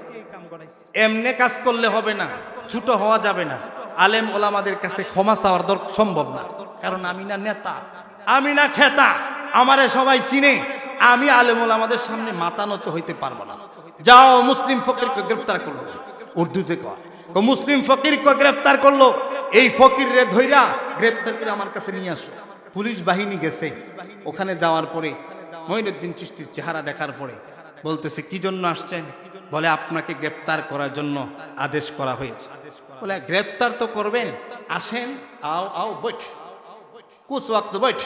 এমনে কাজ করলে হবে না, ছোট হওয়া যাবে না। আলেম ওলামাদের কাছে ক্ষমা চাওয়ার সম্ভব না, কারণ আমি না নেতা, আমি না খেতা, আমারে সবাই চিনে। আমি আলেম ওলামাদের সামনে মাথা নত হইতে পারবো না। যাও মুসলিম ফকিরকে গ্রেফতার করলো, উর্দুতে কয় মুসলিম ফকিরকে গ্রেফতার করলো, এই ফকিরে ধইরা গ্রেফতার করে আমার কাছে নিয়ে আসো। পুলিশ বাহিনী গেছে, ওখানে যাওয়ার পরে মঈনুদ্দিন চিশতির চেহারা দেখার পরে বলতেছে কি জন্য আসছেন? বলে আপনাকে গ্রেফতার করার জন্য আদেশ করা হয়েছে। বলে গ্রেফতার তো করবেন, আসেন, আও আও বৈঠ, কুছ ওয়াক্ত বৈঠ,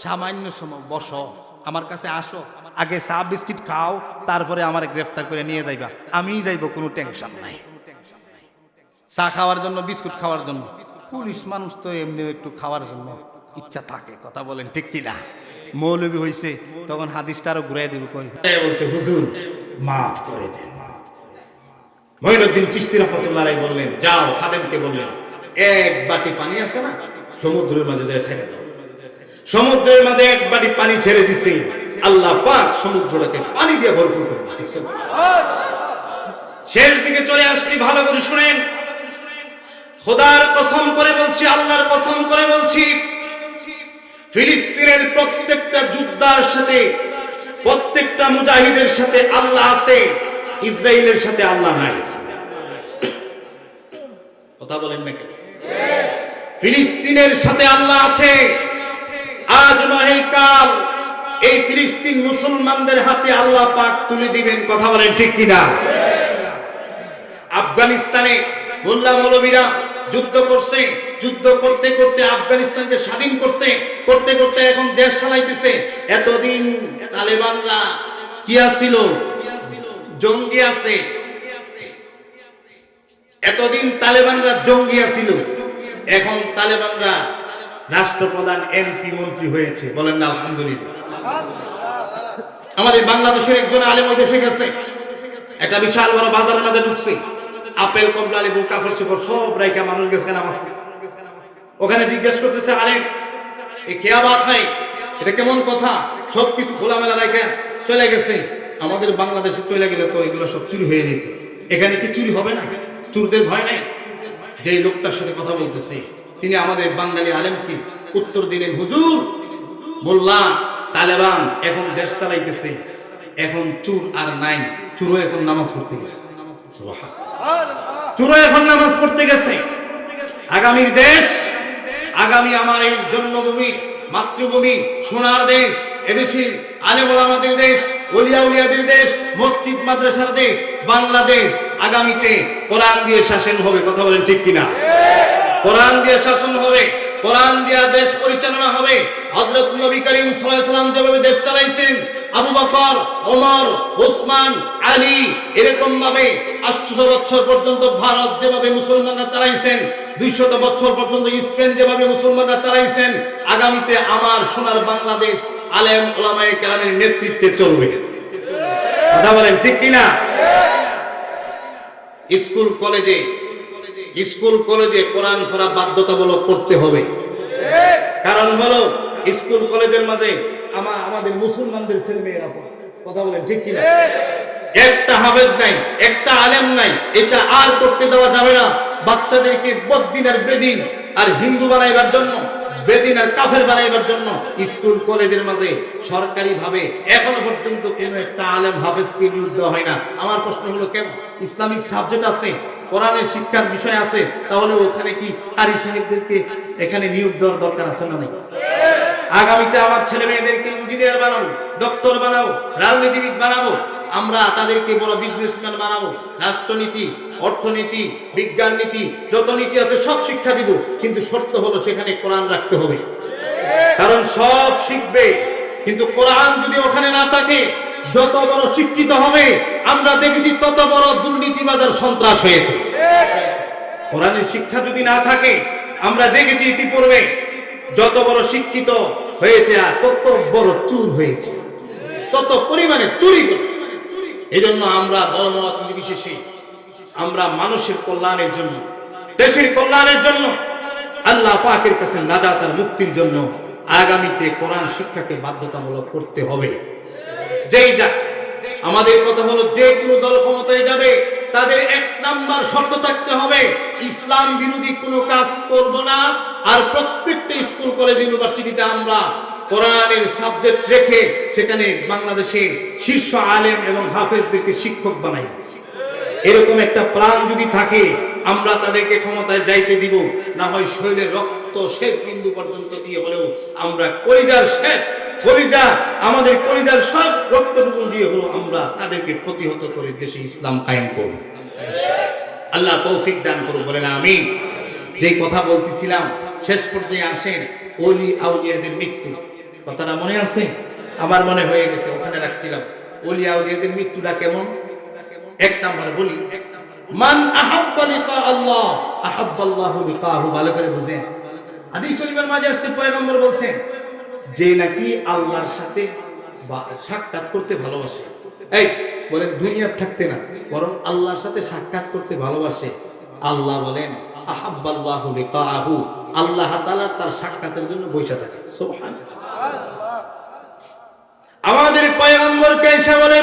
সামান্য সময় বসো, আমার কাছে আসো, আগে চা বিস্কিট খাও, তারপরে আমার গ্রেফতার করে নিয়ে যাইবা, আমিই যাইব, কোনো টেনশন নাই। চা খাওয়ার জন্য, বিস্কুট খাওয়ার জন্য। পুলিশ মানুষ তো এমনি একটু খাওয়ার জন্য ইচ্ছা থাকে। কথা বলেন ঠিক কিনা? মৌলবী হইছে তখন হাদিসটা আরো ঘুরাই দেবে, বলছে হুজুর মাফ করে দেন। মঈনুদ্দিন চিশতি রাহমাতুল্লাহ আলাইহি বললেন, যাও খাদেমকে বললেন এক বাটি পানি আছে না, সমুদ্রের মাঝে যায় ছেড়ে দাও। সমুদ্রের মাঝে এক বাটি পানি ছেড়ে দিছে, আল্লাহ পাক সমুদ্রটাকে পানি দিয়ে ভরপুর করে দিয়েছে। শেষ দিকে চলে আসছি, ভালো করে শুনেন। খোদার কসম করে বলছি, আল্লাহর কসম করে বলছি, ফিলিস্তিনের প্রত্যেকটা যোদ্ধার সাথে, প্রত্যেকটা মুজাহিদের সাথে আল্লাহ আছে, ইসরায়েলের সাথে আল্লাহ নাই। কথা বলেন না কেন? ফিলিস্তিনের সাথে আল্লাহ আছে, আজ নয় কাল এই ফিলিস্তিন মুসলমানদের হাতে আল্লাহ পাক তুলে দিবেন। কথা বলেন ঠিক কিনা? আফগানিস্তানে মোল্লা মৌলবীরা যুদ্ধ করছে, যুদ্ধ করতে করতে আফগানিস্তানকে স্বাধীন করছে, করতে করতে এখন দেশ চালাইতেছে। এতদিন তালেবানরা কি আছিল? জঙ্গি আছে। এতদিন তালেবানরা জঙ্গি আছিল, এখন তালেবানরা রাষ্ট্রপ্রধান, এমপি, মন্ত্রী হয়েছে। বলেন না আলহামদুলিল্লাহ। আমাদের বাংলাদেশের একজন আলেম ওই দেশে গেছে, একটা বিশাল বড় বাজারের মাঝে ঢুকছে, আপেল, কমলা, লেবু, কাপড় চোপড় সব রাইখা মানুষ গেছে নামাজ পড়তে। ওখানে জিজ্ঞেস করতেছে, আলেম এ কেয়া বাত হয়, এটা কেমন কথা? সবকিছু খোলামেলা রাইখা চলে গেছে। আমাদের বাংলাদেশে চলে গেলে তো এগুলো সব চুরি হয়ে যেত, এখানে কি চুরি হবে না? চোরদের ভয় নাই? যে লোকটার সাথে কথা বলতেছে তিনি আমাদের বাঙালি আলেমকে উত্তর দিলেন, হুজুর, মোল্লা, তালেবান এখন দেশ চালাইতেছে, এখন চুর আর নাই, চুরও এখন নামাজ পড়তে গেছে। চুরও এখন নামাজ পড়তে গেছে। আগামীর দেশ, আগামী আমার এই জন্মভূমি, মাতৃভূমি, সোনার দেশ, এদেশে আলেম ওলামাদের দেশ, ওলিয়া উলিয়াদের দেশ, মসজিদ মাদ্রাসার দেশ বাংলাদেশ, আগামীতে কোরআন দিয়ে শাসন হবে। কথা বলেন ঠিক কিনা? কোরআন দিয়ে শাসন হবে, কোরআন দিয়ে দেশ পরিচালনা হবে। হযরত নবী করিম সাল্লাল্লাহু আলাইহি ওয়াসাল্লাম যেভাবে দেশ চালাইছেন, আবু বকর, ওমর, ওসমান, আলী, এরকম ভাবে 800 বছর পর্যন্ত ভারত যেভাবে মুসলমানরা চালাইছেন, 200 বছর পর্যন্ত স্পেন যেভাবে মুসলমানরা চালাইছেন, আগামীতে আমার সোনার বাংলাদেশ আলেম ওলামায়ে কেরামের নেতৃত্বে চলবে। কথা বলেন ঠিক কিনা? স্কুল কলেজে কোরআন পড়া বাধ্যতামূলক করতে হবে। কারণ হলো স্কুল কলেজের মাঝে আমাদের মুসলমানদের ছেলে মেয়েরা পড়ে। কথা বলেন ঠিক কিনা? একটা হাফেজ নাই, একটা আলেম নাই, এটা আর করতে দেওয়া যাবে না। বাচ্চাদেরকে বদ্দিন আর বেদিন আর হিন্দু বানাইবার জন্য, বেদিন আর কাফের বানাইবার জন্য স্কুল কলেজের মাঝে সরকারি ভাবে এখনো পর্যন্ত কোন একটা আলেম হাফেজকে নিয়োগ দেওয়া হয় না। আমার প্রশ্ন হলো, কেন? ইসলামিক সাবজেক্ট আছে, কোরআনের শিক্ষার বিষয় আছে, তাহলে ওখানে কি কারি সাহেবদেরকে এখানে নিয়োগ দেওয়ার দরকার আছে না? নাই। আগামীতে আমার ছেলে মেয়েদেরকে ইঞ্জিনিয়ার বানাবো, ডক্টর বানাবো, রাজনীতিবিদ বানাবো, আমরা তাদেরকে বড় বিজনেসম্যান বানাবো, রাষ্ট্রনীতি, অর্থনীতি, বিজ্ঞান নীতি, যত নীতি আছে সব শিক্ষা দিব, কিন্তু শর্ত হলো সেখানে কোরআন রাখতে হবে। কারণ সব শিখবে, কিন্তু কোরআন যদি ওখানে না থাকে, যত বড় শিক্ষিত হবে, আমরা দেখেছি তত বড় দুর্নীতিবাজ আর সন্ত্রাস হয়েছে। কোরআনের শিক্ষা যদি না থাকে, আমরা দেখেছি ইতিপূর্বে যত বড় শিক্ষিত হয়েছে আর তত বড় চুর হয়েছে, তত পরিমাণে চুরি করেছে। এই জন্য আমরা দলমত নির্বিশেষে আমরা মানুষের কল্যাণের জন্য, দেশের কল্যাণের জন্য, আল্লাহ পাকের কাছে নাজাত আর মুক্তির জন্য আগামীতে কোরআন শিক্ষাকে বাধ্যতামূলক করতে হবে। যেই যা আমাদের কথা হলো, যে কোনো দল ক্ষমতায় যাবে তাদের 1 নাম্বার শর্ত থাকতে হবে, ইসলাম বিরোধী কোনো কাজ করব না। আর প্রত্যেকটা স্কুল কলেজ ইউনিভার্সিটিতে আমরা কোরআনের সাবজেক্ট রেখে সেখানে বাংলাদেশের শীর্ষ আলেম এবং হাফেজদেরকে শিক্ষক বানাই। এরকম একটা প্ল্যান যদি থাকে, আমরা তাদেরকে ক্ষমতায় যাইতে দিব। না হয় শরীরের রক্ত শেষ বিন্দু পর্যন্ত দিয়ে হলেও আমরা আমাদের কলিজার সব রক্তটুকু দিয়ে হলো আমরা তাদেরকে প্রতিহত করে দেশে ইসলাম কায়েম করব। আল্লাহ তৌফিক দান করুন, বলেন আমিন। যে কথা বলতেছিলাম, শেষ পর্যায়ে আসেন ওলি আউলিয়াদের মৃত্যু। কথাটা মনে আছে? আমার মনে হয়ে গেছে, ওখানে রাখছিলাম। ওলি আউলিয়াদের মৃত্যুটা কেমন? 1 নাম্বার বলি, মান আহাব্বা লিকা আল্লাহ আহাব্বাল্লাহু লিকাহু। ভালো করে বুঝেন, হাদিস শরীফের মাঝে আসছে, পয়গম্বর বলছেন যে নাকি আল্লাহর সাথে সাক্ষাৎ করতে ভালোবাসে, এই বলেন দুনিয়ার থাকতে না, বরং আল্লাহর সাথে সাক্ষাৎ করতে ভালোবাসে, আল্লাহ বলেন আহাব্বাল্লাহু লিকাহু, আল্লাহ তাআলা তার সাক্ষাতের জন্য বসে থাকে। সুবহানাল্লাহ। আমাদের পয়গম্বরকে এসে বলে,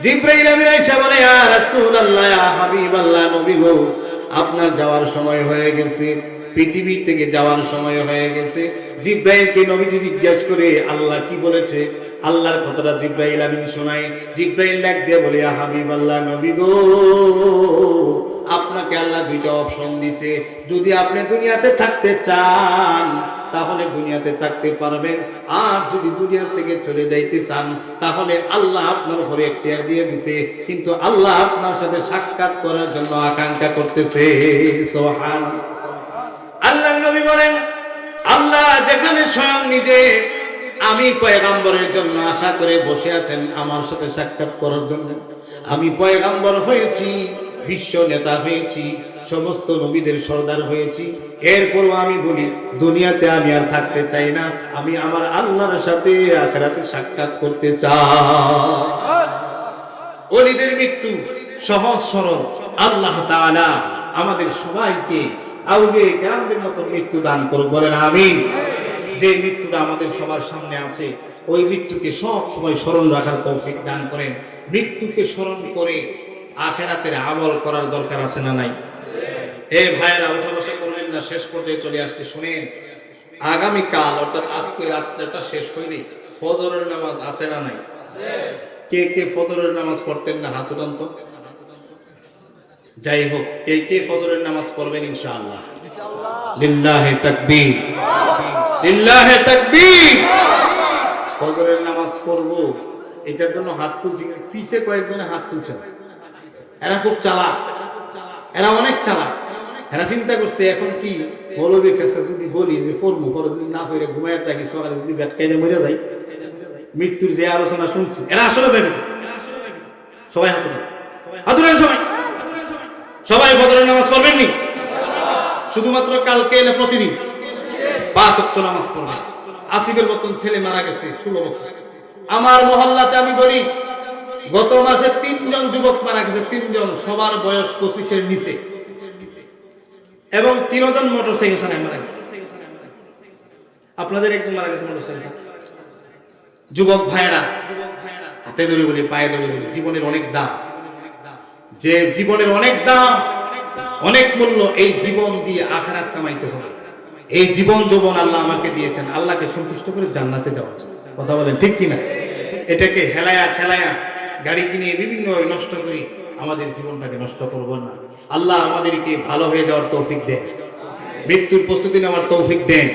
জিবরাইল আমিন এসে বলে, ইয়া রাসূলুল্লাহ, ইয়া হাবিবাল্লাহ, নবী গো, আপনার যাওয়ার সময় হয়ে গেছে, পৃথিবী থেকে যাওয়ার সময় হয়ে গেছে। জিবরাইলকে নবীজি জিজ্ঞেস করে আল্লাহ কি বলেছে, আল্লাহর কথাটা জিবরাইল আমিন শোনায়। জিবরাইল ডাক দিয়ে বলে, ইয়া হাবিবাল্লাহ, নবী গো, আপনাকে আল্লাহ 2টা অপশন দিছে। যদি আপনি দুনিয়াতে থাকতে চান তাহলে দুনিয়াতে থাকতে পারবেন, আর যদি দুনিয়া থেকে চলে যাইতে চান তাহলে আল্লাহ আপনার উপরে এখতিয়ার দিয়ে দিছে, কিন্তু আল্লাহ আপনার সাথে সাক্ষাৎ করার জন্য আকাঙ্ক্ষা করতেছে। সুবহানাল্লাহ। আল্লাহর নবী বলেন, আল্লাহ যেখানে স্বয়ং নিজে আমি পয়গাম্বরের জন্য আশা করে বসে আছেন আমার সাথে সাক্ষাৎ করার জন্য। আমি পয়গাম্বর হয়েছি, বিশ্ব নেতা হয়েছি, সমস্ত নবীদের সর্দার হয়েছি, এরপরও আমি বলি দুনিয়াতে আমি আর থাকতে চাই না, আমি আমার আল্লাহর সাথে আখিরাতে সাক্ষাৎ করতে চাই। ওলিদের মৃত্যু সহজ সরল। আল্লাহ তাআলা আমাদের সবাইকে আউলিয়া কেরামদের মতো মৃত্যু দান করুক, বলেন আমিন। যে মৃত্যুটা আমাদের সবার সামনে আছে, ওই মৃত্যুকে সব সময় স্মরণ রাখার তৌফিক দান করেন। মৃত্যুকে স্মরণ করে আখিরাতের আমল করার দরকার আছে না নাই? এই ভাইয়েরা উঠা বসা করবেন না, শেষ পর্যায়ে চলে আসছে। শুনেন, আগামীকাল অর্থাৎ আজকে রাত্রেটা শেষ হয়নি, ফজরের নামাজ আছে না নাই? কে কে ফজরের নামাজ পড়তেন না হাত উঠান তো। যাই হোক, কে কে ফজরের নামাজ পড়বেন ইনশাআল্লাহ? লিল্লাহি তাকবীর, লিল্লাহি তাকবীর। ফজরের নামাজ পড়ব, এটার জন্য হাত তুলছি। পিছে কয়েকজনে হাত তুলছেন, এরা খুব চালাক, এরা অনেক চালাক। এরা চিন্তা করছে এখন কি মৌলবীর কাছে যদি বলি যে পড়বো, পরে যদি না পড়ে ঘুমায় থাকি, সকালে যদি ব্যাট খাইলে মরে যাই, মৃত্যুর যে আলোচনা শুনছি, এরা আসলে ভেবেছে। সবাই হাত উঠান, হাত উঠান সবাই। সবাই ফজরের নামাজ পড়বেন নি? শুধুমাত্র কালকে না প্রতিদিন 5 ওয়াক্ত নামাজ পড়বেন। আসিফের মতন ছেলে মারা গেছে 16 বছর। আমার মহল্লাতে আমি বলি গত মাসে 3 জন যুবক মারা গেছে, 3 জন, সবার বয়স 25-এর নিচে, এবং 3 জন মোটরসাইকেল চালায় মারা গেছে। আপনাদের একজন মারা গেছে মোটরসাইকেল। যুবক ভাইরা, হাতে ধরে বলি, পায়ে ধরে বলি, জীবনের অনেক দাম। যে জীবনের অনেক দাম, অনেক মূল্য, এই জীবন দিয়ে আখিরাত কামাইতে হবে। এই জীবন যৌবন আল্লাহ আমাকে দিয়েছেন আল্লাহকে সন্তুষ্ট করে জান্নাতে যাওয়ার জন্য। কথা বলেন ঠিক কিনা? এটাকে হেলায়া খেলায়া গাড়ি কিনে বিভিন্ন নষ্ট করি, আমাদের জীবনটাকে নষ্ট করব না। আল্লাহ আমাদেরকে ভালো হয়ে যাওয়ার তৌফিক দেন, মৃত্যুর প্রস্তুতি নেওয়ার তৌফিক দেন।